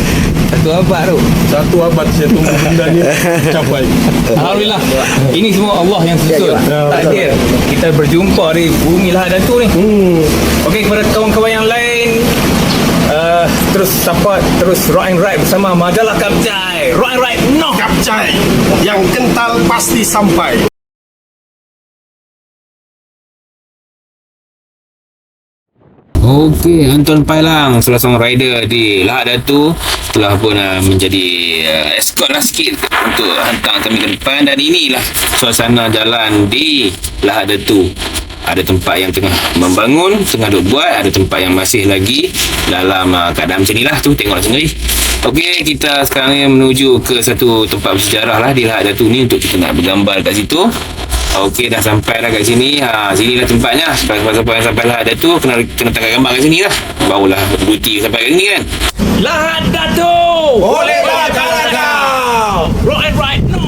1 abad tu. 1 abad saya tunggu benda ni capai. Alhamdulillah. Ini semua Allah yang susun. Takdir. Kita berjumpa di bumi Lahad Datu ni. Okey, kepada kawan-kawan yang lain, terus support, terus rock and ride bersama majalah Kapcai. Rock and ride, no Kapcai. Yang kental pasti sampai. Okey, Anton Pailang, salah seorang rider di Lahad Datu, telah pun menjadi escort lah sikit untuk hantar kami ke depan. Dan inilah suasana jalan di Lahad Datu. Ada tempat yang tengah membangun, tengah duk buat, ada tempat yang masih lagi dalam keadaan macam ni lah tu, tengoklah sendiri. Okey, kita sekarang ni menuju ke satu tempat bersejarah lah di Lahad Datu ni untuk kita nak bergambar kat situ. Okey, dah sampai dah kat sini. Sinilah tempatnya. Siapa yang sampai Lahad Datu kena tangkap gambar kat sini lah. Barulah duty sampai kat sini kan. Lahad Datu. Boleh bakal. Rock and ride, no.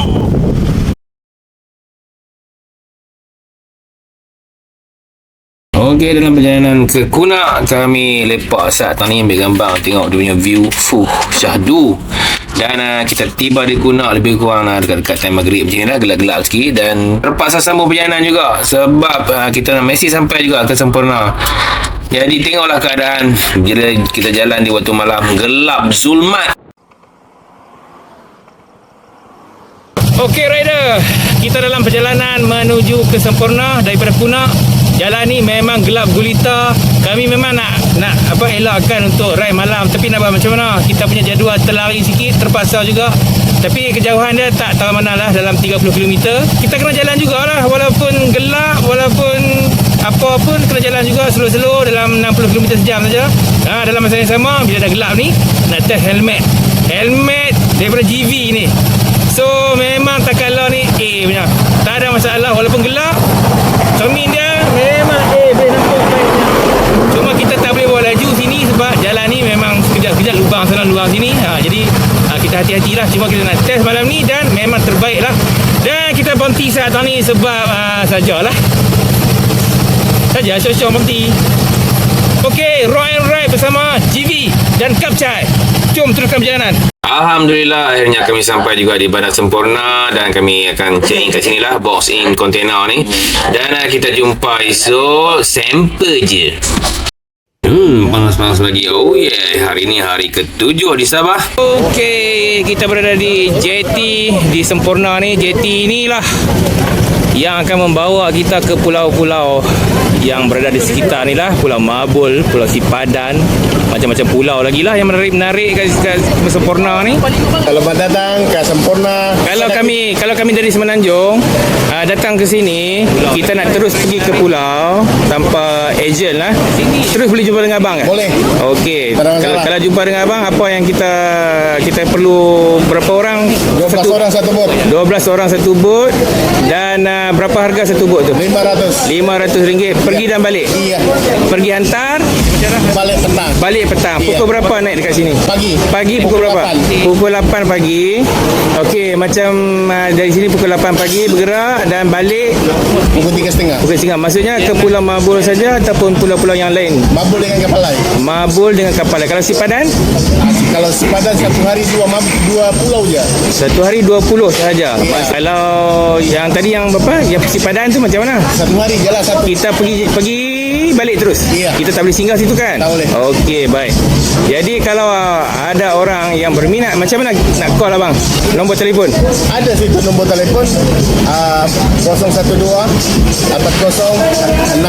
Okey, dalam perjalanan ke Kunak, kami lepak saat ni ambil gambar, tengok dia punya view syahdu. Dan kita tiba di Kunak lebih kurang dekat-dekat time maghrib macam ni lah, gelap-gelap sikit. Dan terpaksa sambung perjalanan juga sebab kita masih sampai juga ke Sempurna. Jadi tengoklah keadaan bila kita jalan di waktu malam, gelap zulmat. Okey rider, kita dalam perjalanan menuju ke Sempurna daripada Kunak. Jalan ni memang gelap gulita. Kami memang nak elakkan untuk ride malam, tapi nak buat macam mana? Kita punya jadual terlari sikit, terpaksa juga. Tapi kejauhan dia tak tahu mana lah, dalam 30 km. Kita kena jalan jugalah, walaupun gelap, walaupun apa pun kena jalan juga slow-slow dalam 60 km sejam saja. Dalam masa yang sama, bila dah gelap ni, nak test helmet daripada GV ni. So memang tak kalah ni punya. Tak ada masalah walaupun gelap. Cermin dia memang boleh nampak baik. Cuma kita tak boleh bawa laju sini sebab jalan ni memang sekejap-sekejap lubang sana lubang sini. Jadi kita hati-hatilah. Cuma kita nak test malam ni dan memang terbaik lah. Dan kita berhenti saat ni sebab sajalah. Saja syok-syok berhenti. Okey, rock and ride bersama GV dan Kapcai. Jom teruskan perjalanan. Alhamdulillah, akhirnya kami sampai juga di Bandar Sempurna dan kami akan check in kat sini lah, box in container ni. Dan kita jumpa esok sampel je. Panas-panas lagi. Oh yeah, hari ini hari ke-7 di Sabah. Okey, kita berada di jeti di Semporna ni. Jeti inilah yang akan membawa kita ke pulau-pulau yang berada di sekitar ni lah. Pulau Mabul, Pulau Sipadan, macam-macam pulau lagi lah yang menarik kat Semporna ni. Selamat datang ke Semporna. Kalau kami dari Semenanjung datang ke sini, kita nak terus pergi ke pulau tanpa ejen lah. Terus boleh jumpa dengan abang ke? Boleh. Okey. Tak ada masalah. Kalau jumpa dengan abang, apa yang kita perlu, berapa orang? 12 orang satu bot. 12 orang satu bot. Dan berapa harga satu bot tu? 500. RM500 pergi dan balik. Iya. Pergi hantar, Balik petang. balik petang. Iya. Pukul berapa naik dekat sini? Pagi. Pukul berapa? 8. Pukul 8 pagi. Okey, macam dari sini pukul 8 pagi bergerak dan balik Pukul 3.30. pukul 3. Maksudnya ke Pulau Mabul saja ataupun pulau-pulau yang lain? Mabul dengan kapal lain. Mabul dengan kapal lain. Kalau Sipadan? Kalau Sipadan satu hari dua pulau je. Satu hari 20 sahaja. Kalau yang tadi yang apa? Yang Sipadan tu macam mana? Satu hari je lah satu. Kita pergi balik terus. Iya. Kita tak boleh singgah situ kan? Tak boleh. Okey, baik. Jadi kalau ada orang yang berminat, macam mana nak call abang? Nombor telefon. Ada situ nombor telefon 012 40 60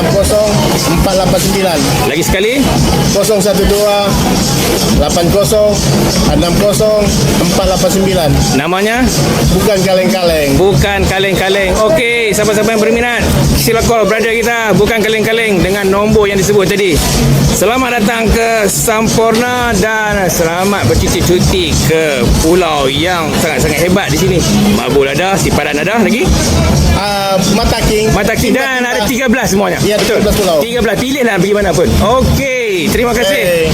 489. Lagi sekali. 012 80 60 489. Namanya? Bukan kaleng-kaleng. Bukan kaleng-kaleng. Okey, siapa-siapa yang berminat, sila call brother kita, Bukan Kaleng-Kaleng, dengan nombor yang disebut tadi. Selamat datang ke Semporna dan selamat bercuti-cuti ke pulau yang sangat-sangat hebat di sini. Mabul ada, Sipadan ada lagi. Mata King Dan ada 13 semuanya. Ya, Betul. 13 pulau. 13, pilihlah pergi mana pun. Okey, terima kasih.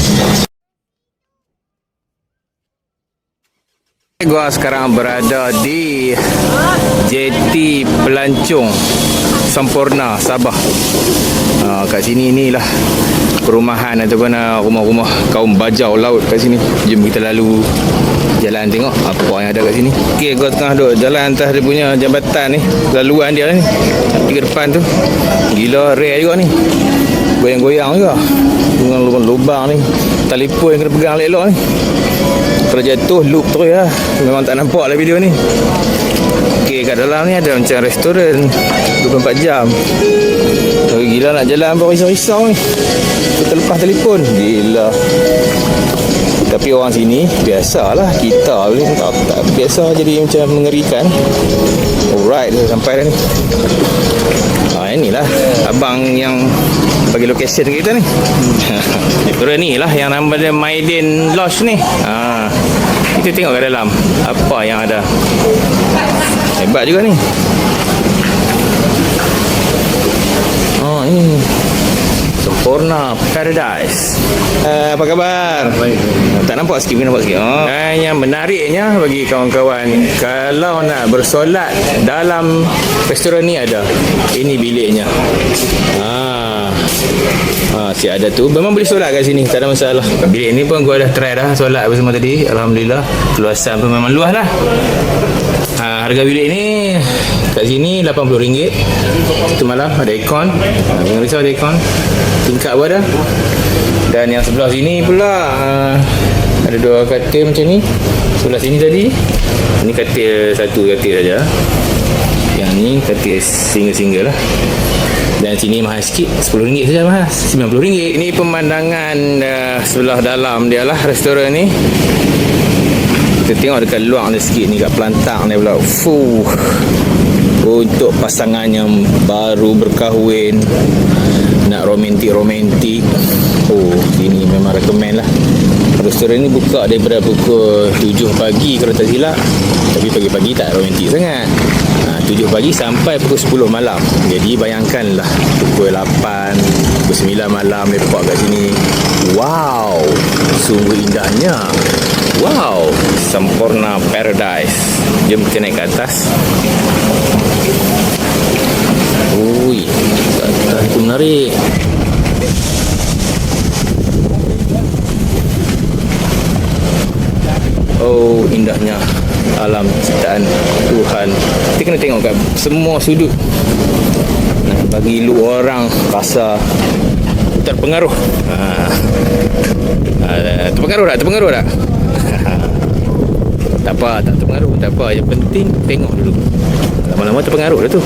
Gua sekarang berada di jeti Pelancong Semporna, Sabah. Kat sini inilah perumahan ataupun rumah-rumah kaum bajau laut kat sini. Jom kita lalu jalan tengok apa yang ada kat sini. Okey, gua tengah duduk jalan atas dia punya jambatan ni, laluan dia ni. Di depan tu. Gila, rare juga ni. Goyang-goyang juga. Dengan lubang-lubang ni. Telefon kena pegang elok-elok ni. Kalau jatuh loop terus lah. Memang tak nampak lah video ni. Okey, kat dalam ni ada macam restoran 24 jam. Gila, nak jalan pun risau-risau ni. Terlepas telefon. Gila. Tapi orang sini biasalah. Kita boleh tak biasa, jadi macam mengerikan. Alright, dah sampai dah ni. Inilah abang yang bagi location kita ni. Restoran ni lah yang nama dia Maiden Lodge ni. Kita tengok kat dalam apa yang ada. Hebat juga ni. Ini Semporna Paradise. Apa khabar? Baik. Tak nampak sikit, nampak sikit. Dan yang menariknya bagi kawan-kawan, kalau nak bersolat dalam restoran ni ada. Ini biliknya. Si ada tu. Memang boleh solat kat sini, tak ada masalah. Bilik ni pun gua dah try dah solat bersama tadi. Alhamdulillah. Luasan pun memang luas lah. Harga bilik ni kat sini RM80. Satu malam ada aircon. Jangan risau, ada aircon. Tingkat pun ada. Dan yang sebelah sini pula ada dua katil macam ni. Sebelah sini tadi ini katil, satu katil saja. Yang ni katil single-single lah. Dan sini mahal sikit, RM10 saja mahal, RM90. Ini pemandangan sebelah dalam dia lah restoran ni. Kita tengok dekat luar ni sikit ni, kat pelantang ni pula. Untuk pasangan yang baru berkahwin, nak romantik-romantik, sini memang recommend lah. Restoran ni buka daripada pukul 7 pagi kalau tak silap. Tapi pagi-pagi tak romantik sangat. 7 pagi sampai pukul 10 malam. Jadi bayangkanlah pukul 8, pukul 9 malam lepak kat sini. Wow, sungguh indahnya. Wow, Semporna Paradise. Jom kita naik ke atas. Ui, kat atas tu menarik. Oh, indahnya alam ciptaan Tuhan. Kita kena tengok kat semua sudut. Bagi lu orang rasa terpengaruh. Terpengaruh tak? Tak apa, tak terpengaruh, tak apa. Yang penting tengok dulu. Lama-lama terpengaruh dah tu.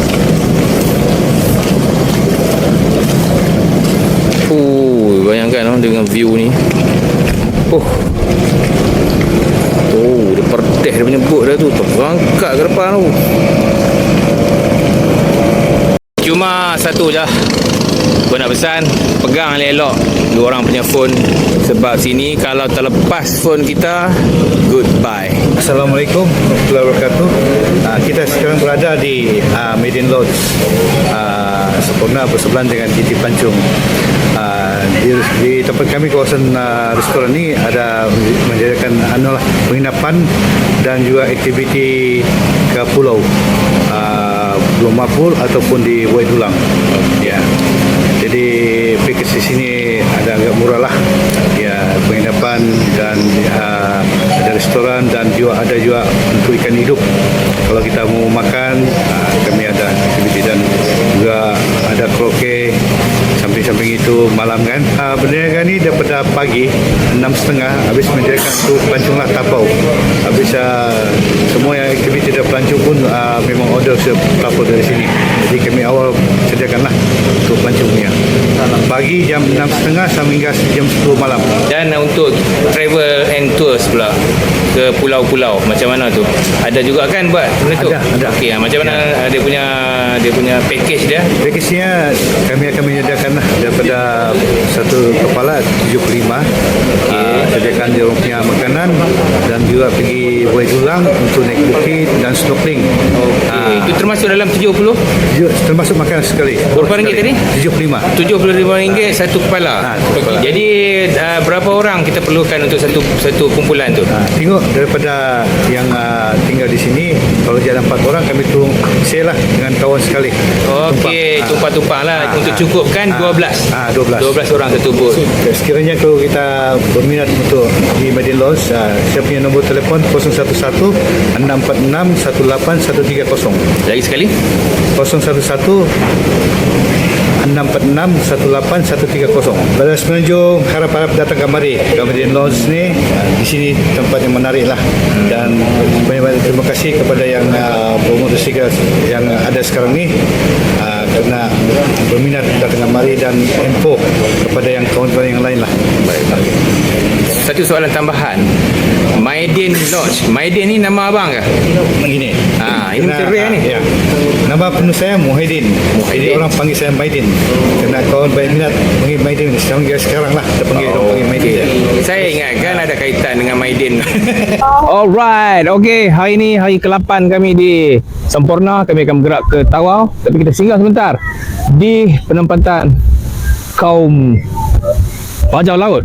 Bayangkan dengan view ni. Dia perdeh dia punya boat dah tu. Terangkat ke depan tu. Cuma satu je aku nak pesan, pegang elok-elok dua orang punya phone, sebab sini kalau terlepas phone kita, goodbye. Assalamualaikum warahmatullahi wabarakatuh. Kita sekarang berada di Maiden Lodge Sempurna, bersebelahan dengan GT Pelancong. Di tempat kami, kawasan restoran ni ada menyediakan penginapan dan juga aktiviti ke pulau Pulau Mapul ataupun di Buai Dulang. Ya. Jadi package di sini ada agak murah lah. Ya, penginapan dan ada restoran dan juga ada juga untuk ikan hidup. Kalau kita mau makan, kami ada aktiviti dan juga ada karaoke. Samping-samping itu malam kan. Berniaga ni daripada pagi 6.30 habis menyediakan untuk pelancong lah, tapau. Habis semua yang aktiviti dan pelancong pun memang order tapau dari sini. Jadi kami awal sediakanlah untuk pelancong punya. Pagi jam 6.30 sampai hingga jam 10 malam. Dan untuk travel and tours pula ke pulau-pulau, macam mana tu? Ada juga kan buat benda tu? Ada. Okey, macam mana dia punya package dia? Package-nya kami akan menyediakan daripada satu kepala 75. Sediakan dia orang punya makanan dan juga pergi Buai Dulang untuk naik bukit dan snorkeling. Itu termasuk dalam 70? Termasuk makan sekali. Berapa ringgit tadi? 75. RM75 satu kepala. Jadi berapa orang kita perlukan untuk satu kumpulan tu? Tengok daripada yang tinggal di sini, kalau dia ada 4 orang kami tolong share lah dengan kawan sekali. Okey, tumpah-tumpah lah untuk cukupkan 12. 12 orang satu bot. Sekiranya kalau kita berminat untuk di Maiden Lodge, saya punya nombor telefon 011-646-18130. Lagi sekali? 011-646-18130. Pada semenanjung harap-harap datang kemari ke Maiden Lodge ni. Di sini tempat yang menarik lah. Dan banyak-banyak terima kasih kepada yang promotor yang ada sekarang ni, kerana berminat datang kemari dan info kepada yang kawan-kawan yang lain lah. Satu soalan tambahan. Maiden Lodge. Maiden ni nama abang ke? Begini. Ini macam rare ni. Ya. Nama penuh saya Muhyiddin. Jadi orang panggil saya Maiden. Kerana kawan banyak minat panggil Maiden. Sekarang lah kita panggil Maiden. Saya ingatkan ada kaitan dengan Maiden. Alright. Okay. Hari ni hari ke-8 kami di Sempurna. Kami akan bergerak ke Tawau. Tapi kita singgah sebentar di penempatan kaum bajau laut.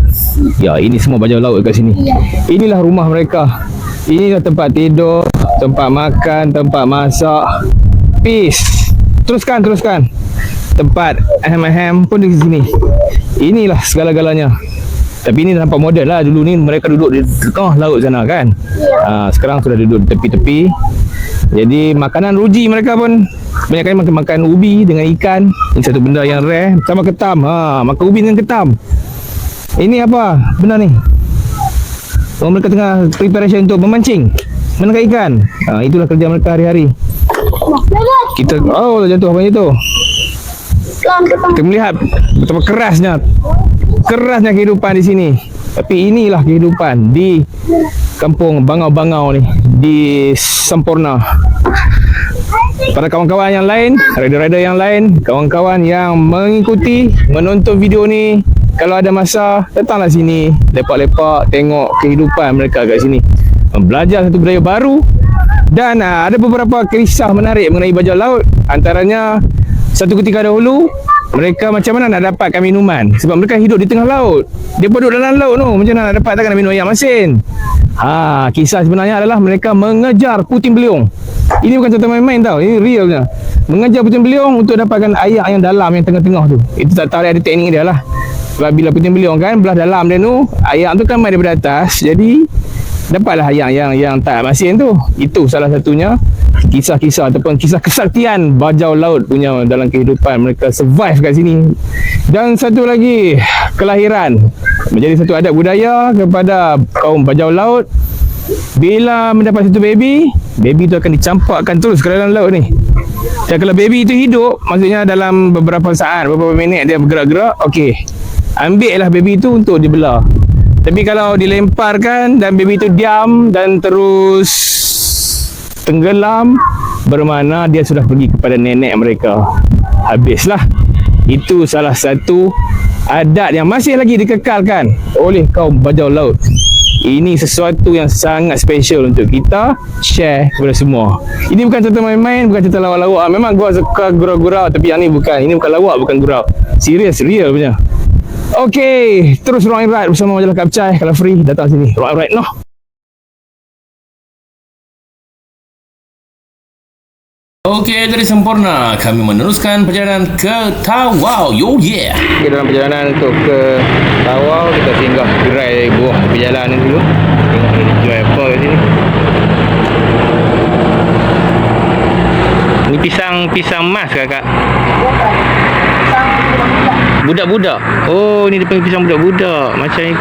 Ya, ini semua bajau laut kat sini. Inilah rumah mereka. Inilah tempat tidur, tempat makan, tempat masak. Peace. Teruskan. Tempat ahem-ahem pun di sini. Inilah segala-galanya. Tapi ini nampak moden lah. Dulu ni mereka duduk di tengah laut sana kan. Sekarang sudah duduk di tepi-tepi. Jadi makanan ruji mereka pun banyak kali makan ubi dengan ikan. Ini satu benda yang rare. Sama ketam. Makan ubi dengan ketam. Ini apa benda ni? Mereka tengah preparation untuk memancing, menangkap ikan. Itulah kerja mereka hari-hari. Kita jatuh apa itu? Kita melihat betapa kerasnya kehidupan di sini. Tapi inilah kehidupan di kampung bangau-bangau ni di Sempurna. Pada kawan-kawan yang lain, rider-rider yang lain, kawan-kawan yang mengikuti, menonton video ni, kalau ada masa, datanglah sini, lepak-lepak, tengok kehidupan mereka kat sini, belajar satu budaya baru. Dan ada beberapa kisah menarik mengenai bajau laut. Antaranya, satu ketika dahulu, mereka macam mana nak dapatkan minuman, sebab mereka hidup di tengah laut. Dia duduk dalam laut tu, macam mana nak dapat, takkan nak minum air masin. Kisah sebenarnya adalah mereka mengejar puting beliung. Ini bukan cerita main-main tau, ini realnya. Mengejar puting beliung untuk dapatkan air yang dalam, yang tengah-tengah tu. Itu tak tahu ada teknik dia lah. Sebab bila puting beliung kan belah dalam dia tu, air tu kan main daripada atas. Jadi dapatlah yang tak masin tu. Itu salah satunya kisah-kisah ataupun kisah kesaktian bajau laut punya dalam kehidupan mereka survive kat sini. Dan satu lagi, kelahiran menjadi satu adat budaya kepada kaum bajau laut. Bila mendapat satu baby tu akan dicampakkan terus ke dalam laut ni. Dan kalau baby tu hidup, maksudnya dalam beberapa saat, beberapa minit dia bergerak-gerak, okey, ambil lah baby tu untuk dibelah. Tapi kalau dilemparkan dan baby tu diam dan terus tenggelam, bermakna dia sudah pergi kepada nenek mereka. Habislah. Itu salah satu adat yang masih lagi dikekalkan oleh kaum bajau laut. Ini sesuatu yang sangat special untuk kita share kepada semua. Ini bukan cerita main-main, bukan cerita lawak-lawak. Memang gua suka gurau-gurau, tapi yang ni bukan. Ini bukan lawak, bukan gurau. Serius, real punya. Okey, terus Rock and Ride bersama Majalah Kapcai. Kalau free, datang sini. Rock and Ride, noh. Okey, dari Sempurna kami meneruskan perjalanan ke Tawau. Yo yeah. Okay, dalam perjalanan untuk ke Tawau, kita singgah gerai buah perjalanan dulu. Tengok ni jual apa kat sini. Ni pisang mas kakak. Budak-budak. Oh, ni dia panggil pisang budak-budak. Macam ni.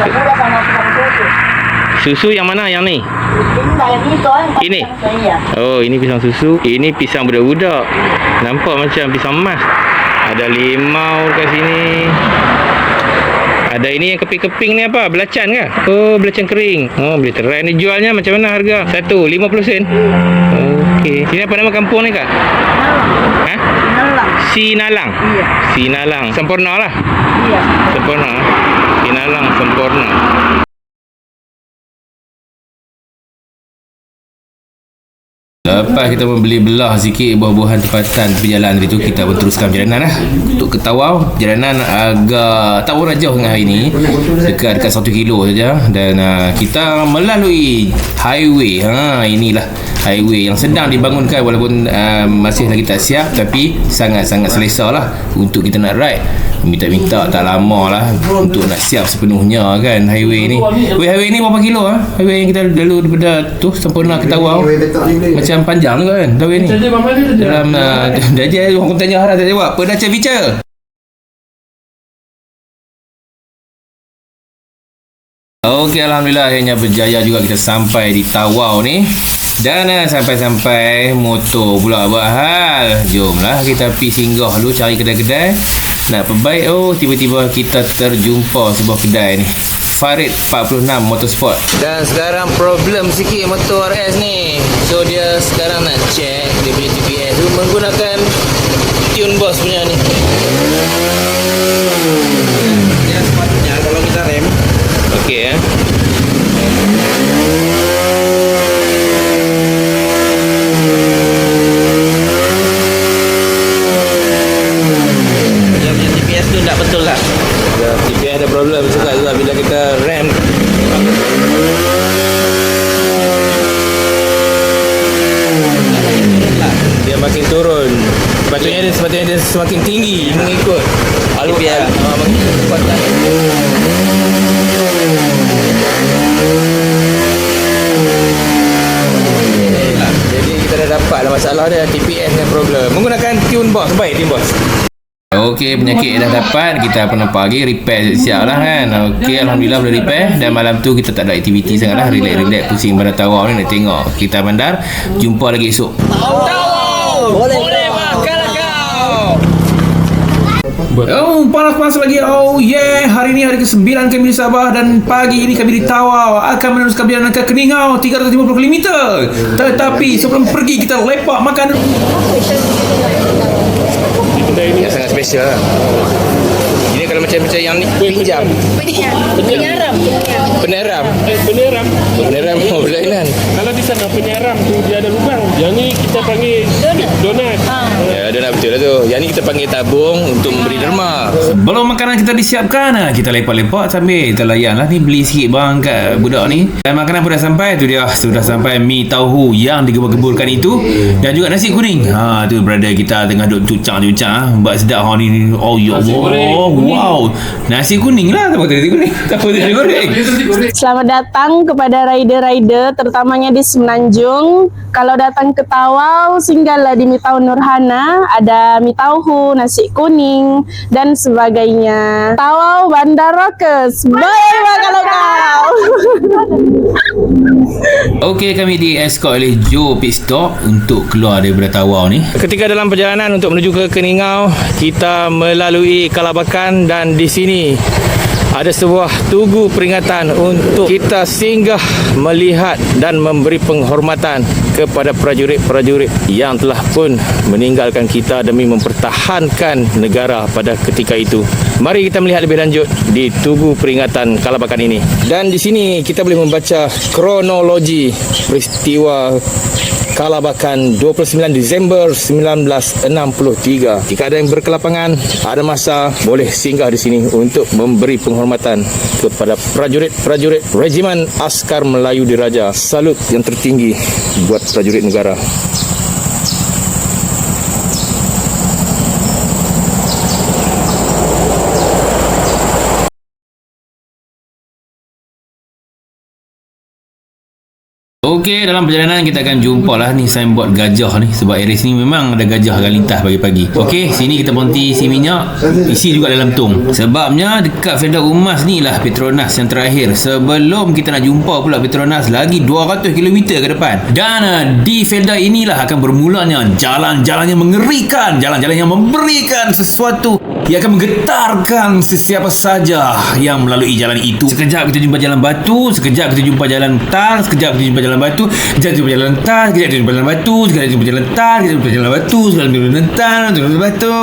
Susu yang mana yang ni? Ini. Oh, ini pisang susu. Ini pisang budak-budak. Nampak macam pisang emas. Ada limau kat sini. Ada ini yang keping-keping ni apa? Belacan ke? Oh, belacan kering. Oh, boleh try. Ni jualnya macam mana harga? Satu, 50 sen. Okey. Sini apa nama kampung ni kak? Ha? Sinalang. Iya. Sinalang. Sempurna lah. Iya. Sempurna. Sinalang Sempurna. Lepas kita membeli belah sikit buah-buahan tempatan perjalanan itu, kita pun teruskan perjalanan lah. Untuk ke Tawau, perjalanan agak tak berapa jauh dengan hari ini, dekat 1 kilo saja. Dan kita melalui highway. Inilah highway yang sedang dibangunkan, walaupun masih lagi tak siap, tapi sangat-sangat selesa lah untuk kita nak ride. Minta-minta tak lama lah untuk nak siap sepenuhnya kan highway ni. Highway ni berapa kilo highway yang kita lalu daripada tu Sempurna ke Tawau? Macam panjang juga kan highway ni. Dalam Dajjal orang tanya Harah tak jawab. Apa dah feature? Okey, alhamdulillah akhirnya berjaya juga kita sampai di Tawau ni. Dan sampai-sampai motor pula buat hal. Jomlah kita pergi singgah dulu cari kedai-kedai nak perbaik. Oh, tiba-tiba kita terjumpa sebuah kedai ni, Farid 46 Motorsport. Dan sekarang problem sikit motor RS ni. So dia sekarang nak check dia punya TPS tu menggunakan tune boss punya ni. Dia sepatutnya kalau kita rem. Okey Tak betul lah. TPS ada problem juga bila kita rem. Dia makin turun. Sepatutnya dia semakin tinggi mengikut TPS. Makin kuat lah. Jadi kita dah dapat lah masalah dia, TPS ni problem. Menggunakan tune box, baik tune box. Okey, penyakit dah dapat. Kita pernah pagi repair siap lah kan. Okey, alhamdulillah boleh repair. Dan malam tu kita tak ada aktiviti sangat lah. Relax pusing Bandar Tawau ni nak tengok kita bandar. Jumpa lagi esok. Tawau! Boleh makan kau! Oh, panas-panas lagi. Oh yeah, hari ni hari ke-9 kami di Sabah. Dan pagi ini kami di Tawau akan meneruskan perjalanan ke Keningau 350 km. Tetapi sebelum pergi kita lepak makan. Yang sangat special lah. Ini kalau macam yang ni pinjam. Penyeram. Peneram berlainan. Kalau di sana penyeram tu dia ada lubang. Yang ni kita panggil donat. Ya, donat betul lah tu. Yang ni kita panggil tabung untuk memberi derma. Sebelum makanan kita disiapkan, kita lepak-lepak sambil kita layan lah ni, beli sikit barang kat budak ni. Dan makanan pun dah sampai. Tu dia, sudah sampai mi tauhu yang digebur-geburkan itu. Dan juga nasi kuning. Tu brother kita tengah duk cucang. Buat sedap hari ni. Oh ya Allah. Wow. Nasi kuning lah. Tak nasi kuning. Tak nasi goreng. Selamat datang kepada rider-rider terutamanya di Semenanjung. Kalau datang ke Tawau, singgahlah di Mitau Nurhana. Ada mie tauhu, nasi kuning dan sebagainya. Tawau Bandar Rockers. Bye kalau kau. Okey, kami di escort oleh Joe Pit Stop untuk keluar daripada Tawau ni. Ketika dalam perjalanan untuk menuju ke Keningau, kita melalui Kalabakan dan di sini ada sebuah tugu peringatan untuk kita singgah melihat dan memberi penghormatan kepada prajurit-prajurit yang telah pun meninggalkan kita demi mempertahankan negara pada ketika itu. Mari kita melihat lebih lanjut di tugu peringatan Kalabakan ini. Dan di sini kita boleh membaca kronologi peristiwa Kalabakan 29 Disember 1963. Jika ada yang berkelapangan, ada masa, boleh singgah di sini untuk memberi penghormatan kepada prajurit-prajurit Regimen Askar Melayu Diraja. Salut yang tertinggi buat prajurit negara. Okey, dalam perjalanan kita akan jumpa lah ni signboard gajah ni. Sebab area sini memang ada gajah akan lintas pagi-pagi. Okey, sini kita berhenti isi minyak. Isi juga dalam tong. Sebabnya dekat Felda Umas ni lah Petronas yang terakhir. Sebelum kita nak jumpa pula Petronas lagi 200 km ke depan. Dan di Felda inilah akan bermulanya jalan-jalan yang mengerikan. Jalan-jalan yang memberikan sesuatu yang akan menggetarkan sesiapa saja yang melalui jalan itu. Sekejap kita jumpa jalan batu, sekejap kita jumpa jalan tar, sekejap kita jumpa jalan batu, sekejap kita jumpa jalan tar, sekejap kita jumpa jalan batu, sekejap kita jumpa jalan tar, sekejap kita jumpa jalan batu, sekejap kita jumpa jalan tar, sekejap kita jumpa batu.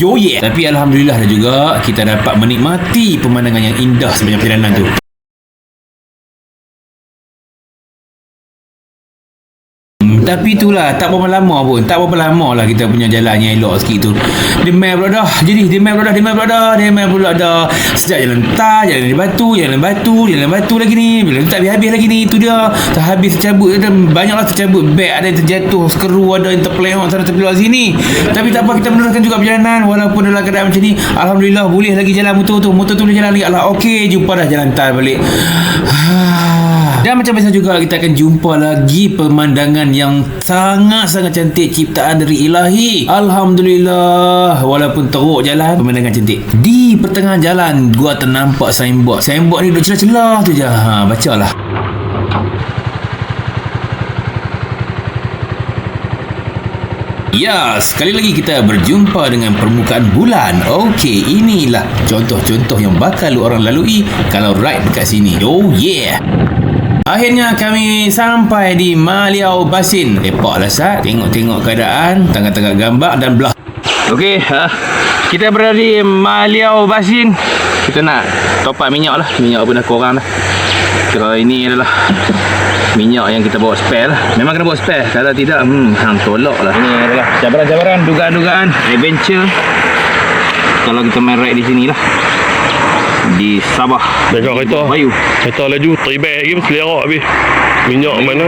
Oh yeah. Tapi alhamdulillah juga kita dapat menikmati pemandangan yang indah sepanjang perjalanan tu. Tapi itulah, tak berapa lama pun. Tak berapa lama lah kita punya jalan yang elok sikit tu. Dia main pula dah. Jadi dia main pula dah. Sejak jalan tar, jalan batu lagi ni. Bila tak habis-habis lagi ni. Itu dia. Tak habis tercabut. Banyaklah tercabut beg. Ada yang terjatuh skru, ada yang terpelewak sana terpelewak sini. Tapi tak apa, kita meneruskan juga perjalanan. Walaupun dalam keadaan macam ni, alhamdulillah boleh lagi jalan motor tu. Motor tu boleh jalan lagi. Okey, jumpa dah jalan tar balik. Dan macam biasa juga kita akan jumpa lagi pemandangan yang sangat-sangat cantik ciptaan dari ilahi. Alhamdulillah, walaupun teruk jalan, pemandangan cantik. Di pertengahan jalan gua ternampak signboard. Signboard ni duduk celah-celah tu je. Bacalah. Ya, sekali lagi kita berjumpa dengan permukaan bulan. Okey, inilah contoh-contoh yang bakal orang lalui kalau ride dekat sini. Oh yeah. Akhirnya kami sampai di Maliau Basin. Lepak lah Sat, tengok-tengok keadaan, tengah-tengah gambar dan belah. Okey, kita berada di Maliau Basin. Kita nak top up minyak lah. Minyak pun dah kurang dah. Kalau ini adalah minyak yang kita bawa spare lah. Memang kena bawa spare. Kalau tidak, tolak lah. Ini adalah cabaran-cabaran, dugaan-dugaan, adventure. Kalau kita main ride di sini lah. Di Sabah. Dekat kereta Bayu. Kereta laju 3 beg lagi selerak habis. Minyak mana?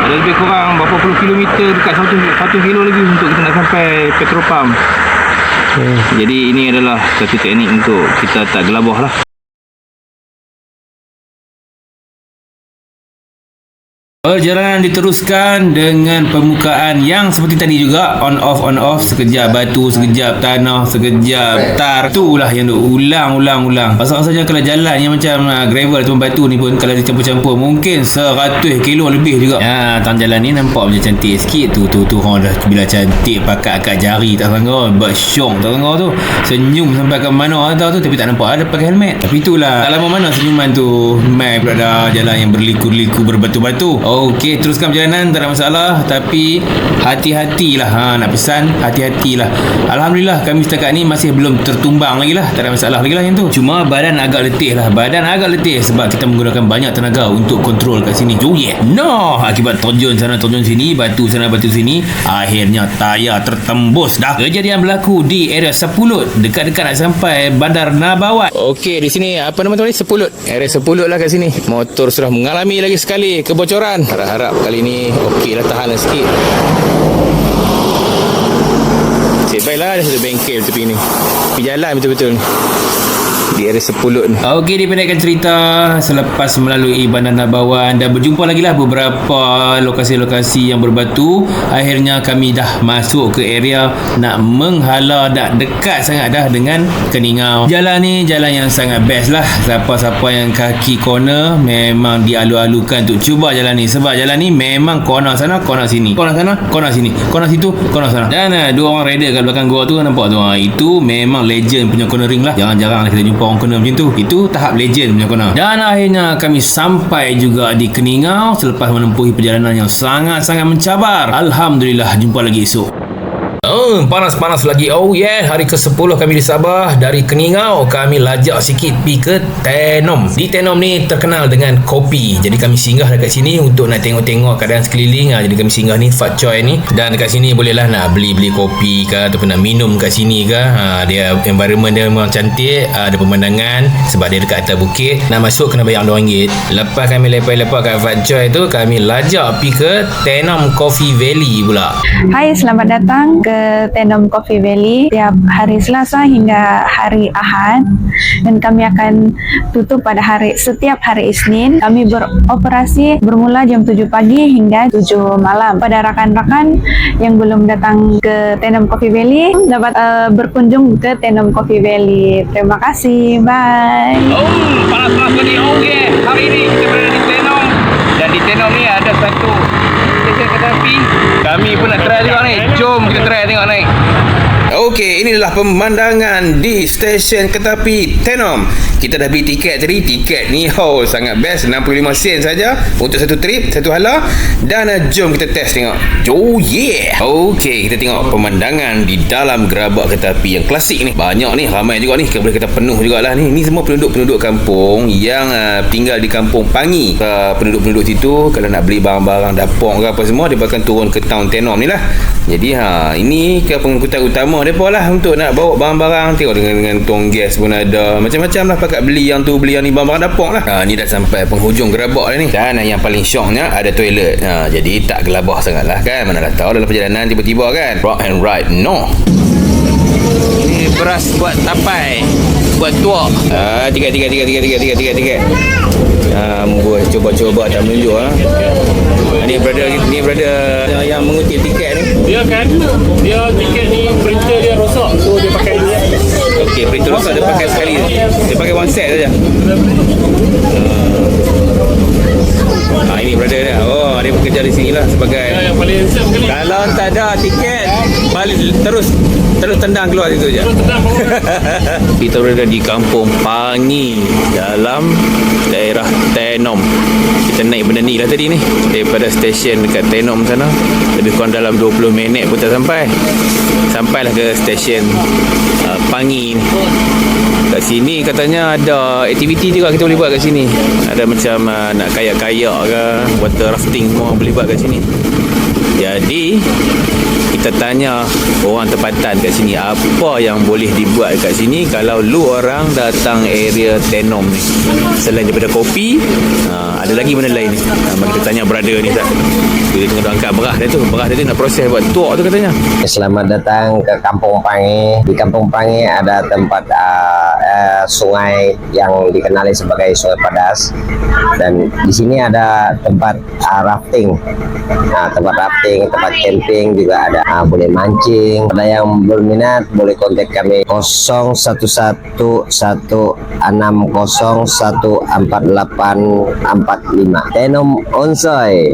Ada lebih kurang berapa puluh kilometer, dekat 1 kilo lagi untuk kita nak sampai petrol pump. Jadi ini adalah satu teknik untuk kita tak gelabah lah. Perjalanan diteruskan dengan permukaan yang seperti tadi juga, on off, sekejap batu, sekejap tanah, sekejap tar. Itulah yang ulang. Pasal-pasalnya kalau jalan yang macam gravel atau batu ni pun kalau dicampur-campur mungkin 100 kilo lebih juga. Tang jalan ni nampak macam cantik sikit. Tu orang dah bila cantik pakai akak jari tak sangka, buat syok tak sangka tu. Senyum sampai ke mana tahu tu, tapi tak nampak ada pakai helmet. Tapi itulah, tak lama mana senyuman tu. Mai pula dah jalan yang berliku-liku berbatu-batu. Okey, teruskan perjalanan, tak ada masalah. Tapi hati-hatilah. Nak pesan, hati-hatilah. Alhamdulillah kami setakat ni masih belum tertumbang lagi lah. Tak ada masalah lagi lah yang tu. Cuma badan agak letih sebab kita menggunakan banyak tenaga untuk kontrol kat sini. Oh yeah. No, akibat terjun sana terjun sini, batu sana batu sini, akhirnya tayar tertembus dah. Kejadian berlaku di area Sepulut, dekat-dekat nak sampai Bandar Nabawat. Okey, di sini apa nama tu ni? Sepulut. Area Sepulut lah kat sini. Motor sudah mengalami lagi sekali kebocoran. Harap-harap kali ni okey lah, tahan sikit. Nasib baiklah ada satu bengkel tepi ni. Pergi jalan betul-betul ni. Di area Sepuluh ni. Okey, dipendekkan cerita selepas melalui Bandar Nabawan dan berjumpa lagi lah beberapa lokasi-lokasi yang berbatu. Akhirnya kami dah masuk ke area nak menghala, dah dekat sangat dah dengan Keningau. Jalan ni jalan yang sangat best lah. Siapa-siapa yang kaki corner memang dialu-alukan untuk cuba jalan ni, sebab jalan ni memang corner sana, corner sini, corner sana, corner sini, corner situ, corner sana. Dan dua orang rider kat belakang gua tu, nampak tu, itu memang legend punya cornering lah. Jarang-jarang kita jumpa orang corner macam tu. Itu tahap legend punya corner. Dan akhirnya kami sampai juga di Keningau selepas menempuhi perjalanan yang sangat-sangat mencabar. Alhamdulillah, jumpa lagi esok. Panas-panas lagi. Oh yeah, hari ke-10 kami di Sabah. Dari Keningau kami lajak sikit pergi ke Tenom. Di Tenom ni terkenal dengan kopi. Jadi kami singgah dekat sini untuk nak tengok-tengok keadaan sekeliling. Jadi kami singgah ni Fat Choi ni. Dan dekat sini bolehlah nak beli kopi ke ataupun nak minum kat sini ke. Dia environment dia memang cantik. Ada pemandangan sebab dia dekat atas bukit. Nak masuk kena bayar RM2. Lepas kami lepak-lepak kat Fat Choi tu, kami lajak pergi ke Tenom Coffee Valley pula. Hai, selamat datang ke Tenom Coffee Valley setiap hari Selasa hingga hari Ahad, dan kami akan tutup pada setiap hari Isnin. Kami beroperasi bermula jam 7 pagi hingga 7 malam. Pada rakan-rakan yang belum datang ke Tenom Coffee Valley dapat berkunjung ke Tenom Coffee Valley. Terima kasih, bye. Panas-panas lagi. Oh yeah, hari ini kita berada di Tenom. Dan di Tenom ni ada satu stesen kereta api. Kami pun nak try tengok ni. Jom kita try tengok naik. Okey, inilah pemandangan di stesen kereta api Tenom. Kita dah beli tiket tadi. Tiket ni sangat best, 65 sen saja untuk satu trip, satu hala. Dan jom kita test tengok. Oh yeah. Okey, kita tengok pemandangan di dalam gerabak kereta api yang klasik ni. Banyak ni, ramai juga ni. Boleh kata penuh jugalah ni. Ni semua penduduk-penduduk kampung yang tinggal di Kampung Pangi. Penduduk-penduduk situ kalau nak beli barang-barang dapur ke apa semua, dia akan turun ke town Tenom ni lah. Jadi ini ke pengangkutan utama mereka lah untuk nak bawa barang-barang. Tengok dengan tong gas pun ada, macam-macam lah. Pakat beli yang tu, beli yang ni, barang-barang dapur lah. Ni dah sampai penghujung gerabak dah ni. Dan yang paling syoknya ada toilet. Jadi tak gelabah sangat lah kan. Mana dah tahu dalam perjalanan tiba-tiba kan rock and ride no. Ni beras buat tapai, buat tuak. Tiga. Membuat cuba-cuba tak menunjuk lah. Ni brother yang mengutip tiket ni. Dia tiket ni printer dia rosak, so dia pakai dua. Okey, printer rosak dia pakai sekali. Dia pakai one set saja. Ini brother dia. Dia bekerja di sini lah sebagai yang paling handsome sekali. Kalau tak ada tiket, balik terus tendang keluar situ je. Kita berada di Kampung Pangi dalam daerah Tenom. Kita naik benda ni lah tadi ni, daripada stesen dekat Tenom sana. Lebih kurang dalam 20 minit pun tak sampai. Sampailah ke stesen Pangi ni. Kat sini katanya ada aktiviti juga kita boleh buat kat sini. Ada macam nak kayak-kayak ke, water rafting semua boleh buat kat sini. Jadi kita tanya orang tempatan kat sini apa yang boleh dibuat kat sini kalau lu orang datang area Tenom ni. Selain daripada kopi, ada lagi benda lain ni. Mari kita tanya brother ni tak. Dia tengah angkat beras dia tu. Beras dia nak proses buat tuak tu katanya. Selamat datang ke Kampung Pangi. Di Kampung Pangi ada tempat sungai yang dikenali sebagai Sungai Padas, dan di sini ada tempat rafting. Tempat rafting, tempat camping juga ada. Boleh mancing. Ada yang berminat boleh kontak kami 0111601445 Tenom Onsoi.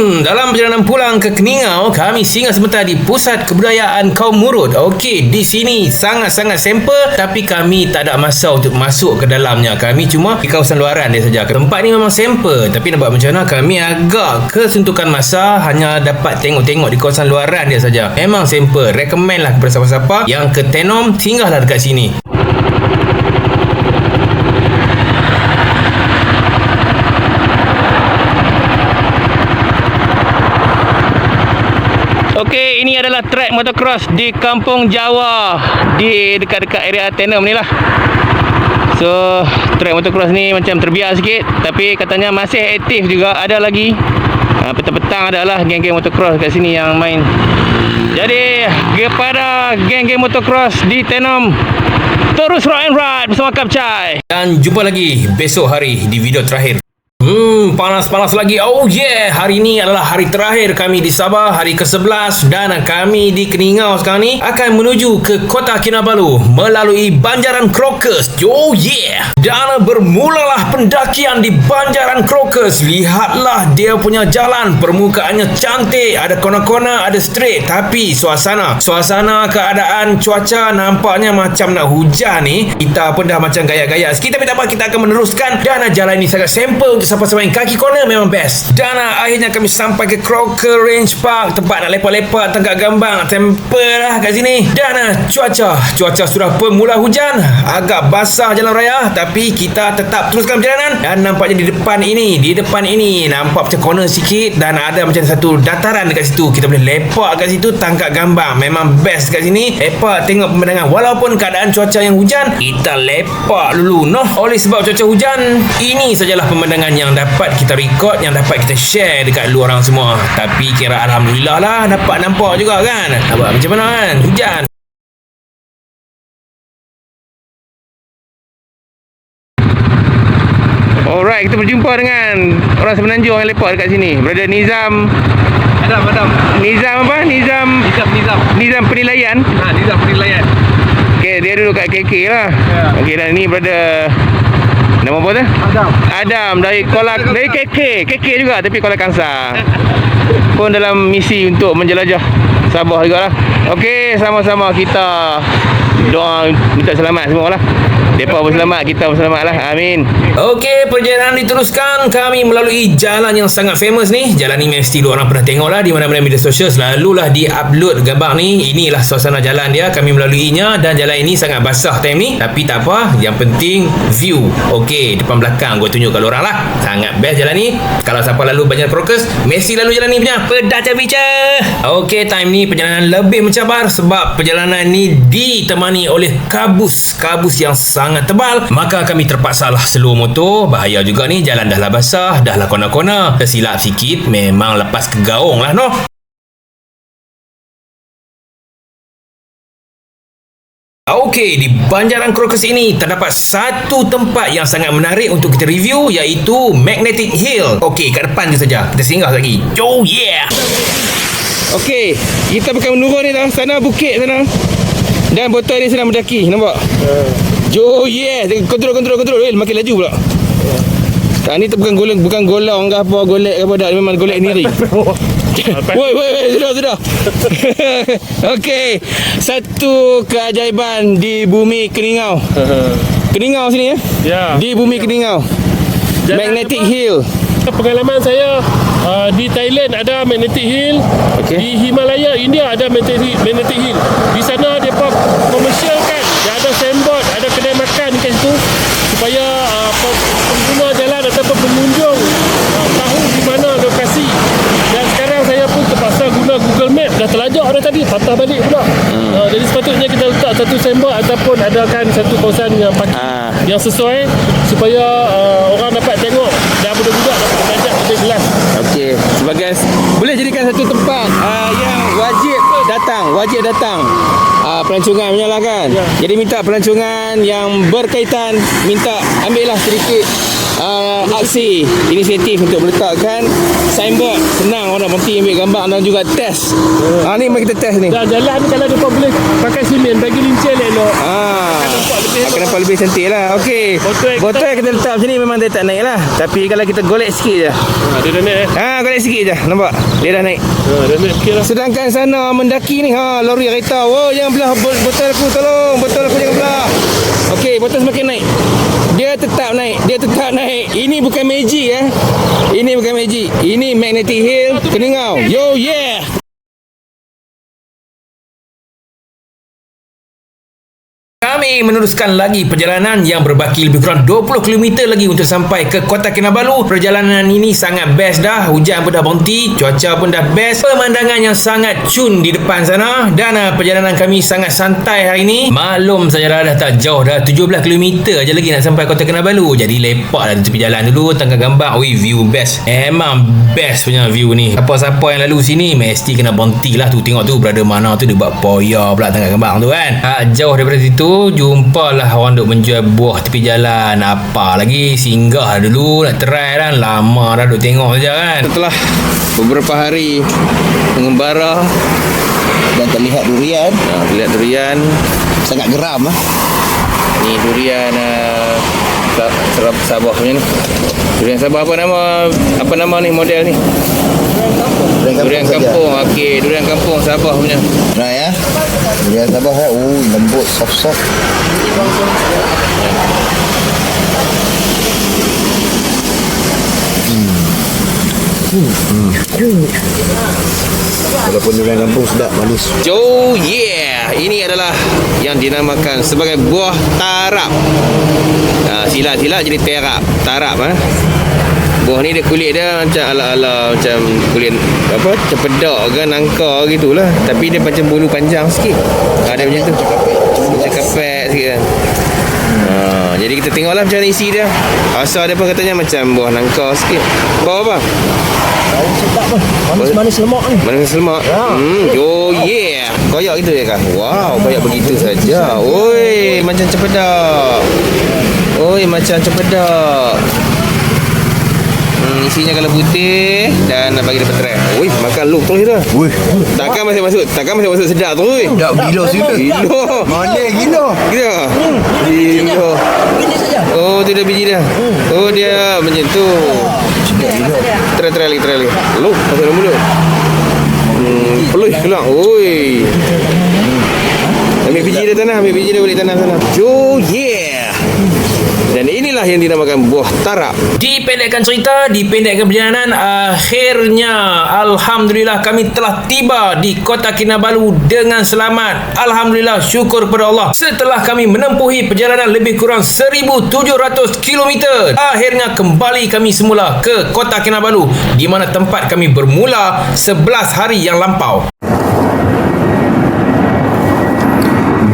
Dalam perjalanan pulang ke Keningau, kami singgah sebentar di Pusat Kebudayaan Kaum Murut. Okey, di sini sangat-sangat simple, tapi kami tak ada masa untuk masuk ke dalamnya. Kami cuma di kawasan luaran dia saja. Tempat ni memang simple, tapi nak buat macam mana, kami agak kesuntukan masa, hanya dapat tengok-tengok di kawasan luaran dia saja. Memang simple. Recommend lah kepada siapa-siapa yang ke Tenom, singgahlah dekat sini. Okey, ini adalah trek motocross di Kampung Jawa, di dekat-dekat area Tenom ni lah. So, trek motocross ni macam terbiar sikit, tapi katanya masih aktif juga, ada lagi Petang-petang adalah geng-geng motocross kat sini yang main. Jadi kepada geng-geng motocross di Tenom, terus rock and ride bersama Kapcai. Dan jumpa lagi besok hari di video terakhir. Panas-panas lagi. Oh yeah, hari ini adalah hari terakhir kami di Sabah, hari ke-11, dan kami di Keningau sekarang ni akan menuju ke Kota Kinabalu melalui Banjaran Crocus. Oh yeah. Dan bermulalah pendakian di Banjaran Crocus. Lihatlah dia punya jalan, permukaannya cantik, ada kona-kona, ada straight, tapi suasana keadaan cuaca nampaknya macam nak hujan ni. Kita pun dah macam gaya-gaya sikit, tapi tak apa, kita akan meneruskan. Dan jalan ini sangat simple untuk siapa-siapa yang kaki corner memang best. Dan akhirnya kami sampai ke Crocker Range Park, tempat nak lepak-lepak, tengah gambang, temple lah kat sini. Dan cuaca sudah pun mula hujan, agak basah jalan raya, tapi kita tetap teruskan perjalanan. Dan nampaknya di depan ini nampak macam corner sikit, dan ada macam satu dataran dekat situ. Kita boleh lepak kat situ, tangkap gambang. Memang best kat sini, lepak tengok pemandangan. Walaupun keadaan cuaca yang hujan, kita lepak dulu oleh sebab cuaca hujan. Ini sajalah pemandangan yang dapat kita record, yang dapat kita share dekat lu orang semua. Tapi kira alhamdulillah lah, dapat nampak juga kan. Nampak macam mana kan hujan. Alright, kita berjumpa dengan orang semenanjung yang lepak dekat sini. Brother Nizam. Nizam apa? Nizam penilaian. Nizam penilaian. Okay, dia dulu kat KK lah. Okay, dan ni brother, nama apa tu? Adam dari KK juga, tapi Kuala Kangsar. Pun dalam misi untuk menjelajah Sabah juga lah. Okey, sama-sama kita doa minta selamat semua lah. Mereka pun selamat, kita pun selamat lah. Amin. Okey, perjalanan diteruskan. Kami melalui jalan yang sangat famous ni. Jalan ni mesti lu orang pernah tengok lah di mana-mana media sosial. Selalulah di-upload gambar ni. Inilah suasana jalan dia. Kami melaluinya, dan jalan ini sangat basah time ni. Tapi tak apa, yang penting view. Okey, depan belakang gua tunjuk kalau orang lah. Sangat best jalan ni. Kalau siapa lalu Banjaran Crocus, mesti lalu jalan ni punya Pedaca Bica. Okey, time ni perjalanan lebih mencabar sebab perjalanan ni ditemani oleh kabus yang sangat tebal. Maka kami terpaksalah slow motor. Bahaya juga ni, jalan dah lah basah, dah lah kona-kona. Tersilap sikit memang lepas ke gaung lah Okey, di Banjaran Crocus ini terdapat satu tempat yang sangat menarik untuk kita review, iaitu Magnetic Hill. Okey, kat depan je saja. Kita singgah lagi. Oh yeah. Okey, kita bukan menurun ni dah. Sana bukit sana. Dan botol ni sedang mendaki, nampak? Oh yeah, kontrol. Makin laju pula. Ni tu bukan golong ke apa, golek ke apa dah, memang golek sendiri. Woi, sudah. Okey, satu keajaiban di bumi Keningau. Keningau sini ya? Ya. Di bumi Keningau. Magnetic Hill. Pengalaman saya di Thailand ada Magnetic Hill, di Himalaya India ada Magnetic Hill. Di sana mereka komersialkan, dia ada sandboard, ada kedai makan kat situ supaya pengguna jalan ataupun pengunjung tahu di mana lokasi. Dan sekarang saya pun terpaksa guna Google Map, dah terlajak dah tadi, patah balik pula. Jadi sepatutnya kita letak satu sandboard ataupun adakan satu kawasan yang yang sesuai supaya orang dapat tengok dan budak-budak dapat belajar lebih jelas. Okey, sebagai boleh jadikan satu tempat yang wajib datang. Pelancongan punya lah kan. Jadi minta pelancongan yang berkaitan, minta ambillah sedikit aksi inisiatif untuk meletakkan signboard. Senang orang berhenti ambil gambar dan juga test. Ni mari kita test ni. Dan jalan ni kalau mereka boleh pakai simen bagi lincah elok. Akan nampak lebih cantik lah. Okey, botol yang kita letak macam ni memang dia tak naik lah. Tapi kalau kita golek sikit je, dia dah naik. Golek sikit je, nampak? Dia dah naik. Dah naik sikit lah. Sedangkan sana mendaki ni, lori kereta. Oh, jangan belah botol aku, tolong. Botol aku jangan belah. Okey, botol semakin naik. Dia tetap naik. Ini bukan magic Ini bukan magic. Ini Magnetic Hill Keningau. Yo yeah. Kami meneruskan lagi perjalanan yang berbaki lebih kurang 20 km lagi untuk sampai ke Kota Kinabalu. Perjalanan ini sangat best dah. Hujan pun dah berhenti, cuaca pun dah best. Pemandangan yang sangat cun di depan sana. Dan perjalanan kami sangat santai hari ini. Maklum sajalah dah tak jauh dah. 17 km aja lagi nak sampai Kota Kinabalu. Jadi lepak dah di tepi jalan dulu, tangkap gambar. Ui, view best. Emang best punya view ni. Siapa-siapa yang lalu sini mesti kena berhenti lah tu. Tengok tu berada mana tu dia buat poya pula tangkap gambar tu kan. Jauh daripada situ jumpalah orang duk menjual buah tepi jalan. Apa lagi, singgah dulu nak try kan. Lama dah duk tengok saja kan. Setelah beberapa hari mengembara Dan terlihat durian. Terlihat durian Sangat geram ni durian Sabah punya ni. Durian Sabah apa nama ni model ni? Durian kampung. Okey, durian kampung Sabah punya. Nah ya. Durian Sabah lembut, soft-soft. Walaupun durian kampung sedap, manis. Oh yeah, ini adalah yang dinamakan sebagai buah tarap. Sila-sila jadi tarap Buah ni dia kulit dia macam ala-ala macam kulit apa, cempedak ke nangka gitulah, tapi dia macam bulu panjang sikit. Ada macam tu. Macam kapet sikit kan. Jadi kita tengoklah macam mana isi dia. Asal dia pun katanya macam buah nangka sikit. Bau apa? Bau sedap manis-manis lemak ni. Manis lemak. Oh yeah. Koyak gitu ya kah? Wow, koyak begitu saja. Oi, macam cempedak. Oi, macam cempedak. Isinya kalau putih dan nak bagi dia try. Oi, makan look terus dah. Oi. Takkan masih masuk sedap tu. Dah gila juga. Gila. Mana gila? Gila. Gila. Biji saja. Oh, tu dah biji dah. Oh, dia macam tu. Try lagi. Look, masuk dalam mulut. Peluh keluar. Oi. Ambil biji dia tanah, balik tanah sana. Oh yeah. Dan inilah yang dinamakan buah tarap. Dipendekkan cerita, dipendekkan perjalanan, akhirnya alhamdulillah kami telah tiba di Kota Kinabalu dengan selamat. Alhamdulillah, syukur kepada Allah. Setelah kami menempuhi perjalanan lebih kurang 1700 km, akhirnya kembali kami semula ke Kota Kinabalu, di mana tempat kami bermula 11 hari yang lampau.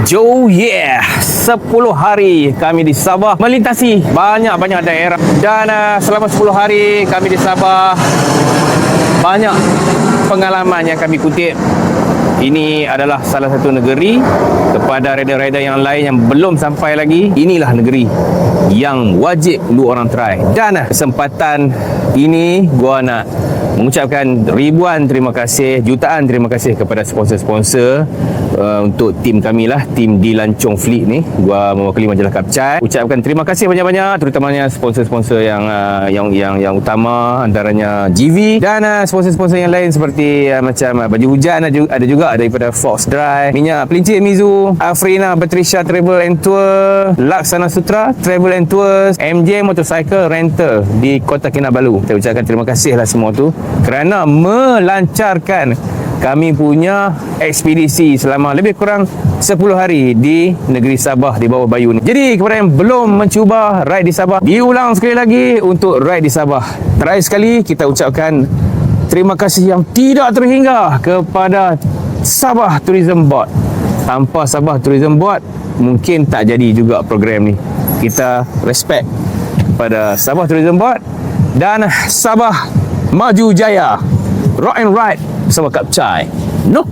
Oh yeah, 10 hari kami di Sabah, melintasi banyak-banyak daerah. Dan selama 10 hari kami di Sabah, banyak pengalaman yang kami kutip. Ini adalah salah satu negeri kepada rider-rider yang lain yang belum sampai lagi. Inilah negeri yang wajib lu orang try. Dan kesempatan ini gua nak mengucapkan ribuan terima kasih, jutaan terima kasih kepada sponsor-sponsor untuk tim kami lah, tim di Lancong Fleet ni. Gua mewakili majalah Kapcai ucapkan terima kasih banyak-banyak, terutamanya sponsor-sponsor yang utama, antaranya GV dan sponsor-sponsor yang lain seperti macam baju hujan ada juga daripada Fox Drive, minyak pelincir Mizu, Afrina Patricia Travel and Tour, Laksana Sutra Travel and Tours, MJ Motorcycle Rental di Kota Kinabalu. Kita ucapkan terima kasih lah semua tu kerana melancarkan kami punya ekspedisi selama lebih kurang 10 hari di negeri Sabah di bawah Bayu ni. Jadi kepada yang belum mencuba ride di Sabah, diulang sekali lagi untuk ride di Sabah. Terakhir sekali kita ucapkan terima kasih yang tidak terhingga kepada Sabah Tourism Board. Tanpa Sabah Tourism Board mungkin tak jadi juga program ni. Kita respect pada Sabah Tourism Board dan Sabah Maju Jaya Rock and Ride bersama Kapcai. No.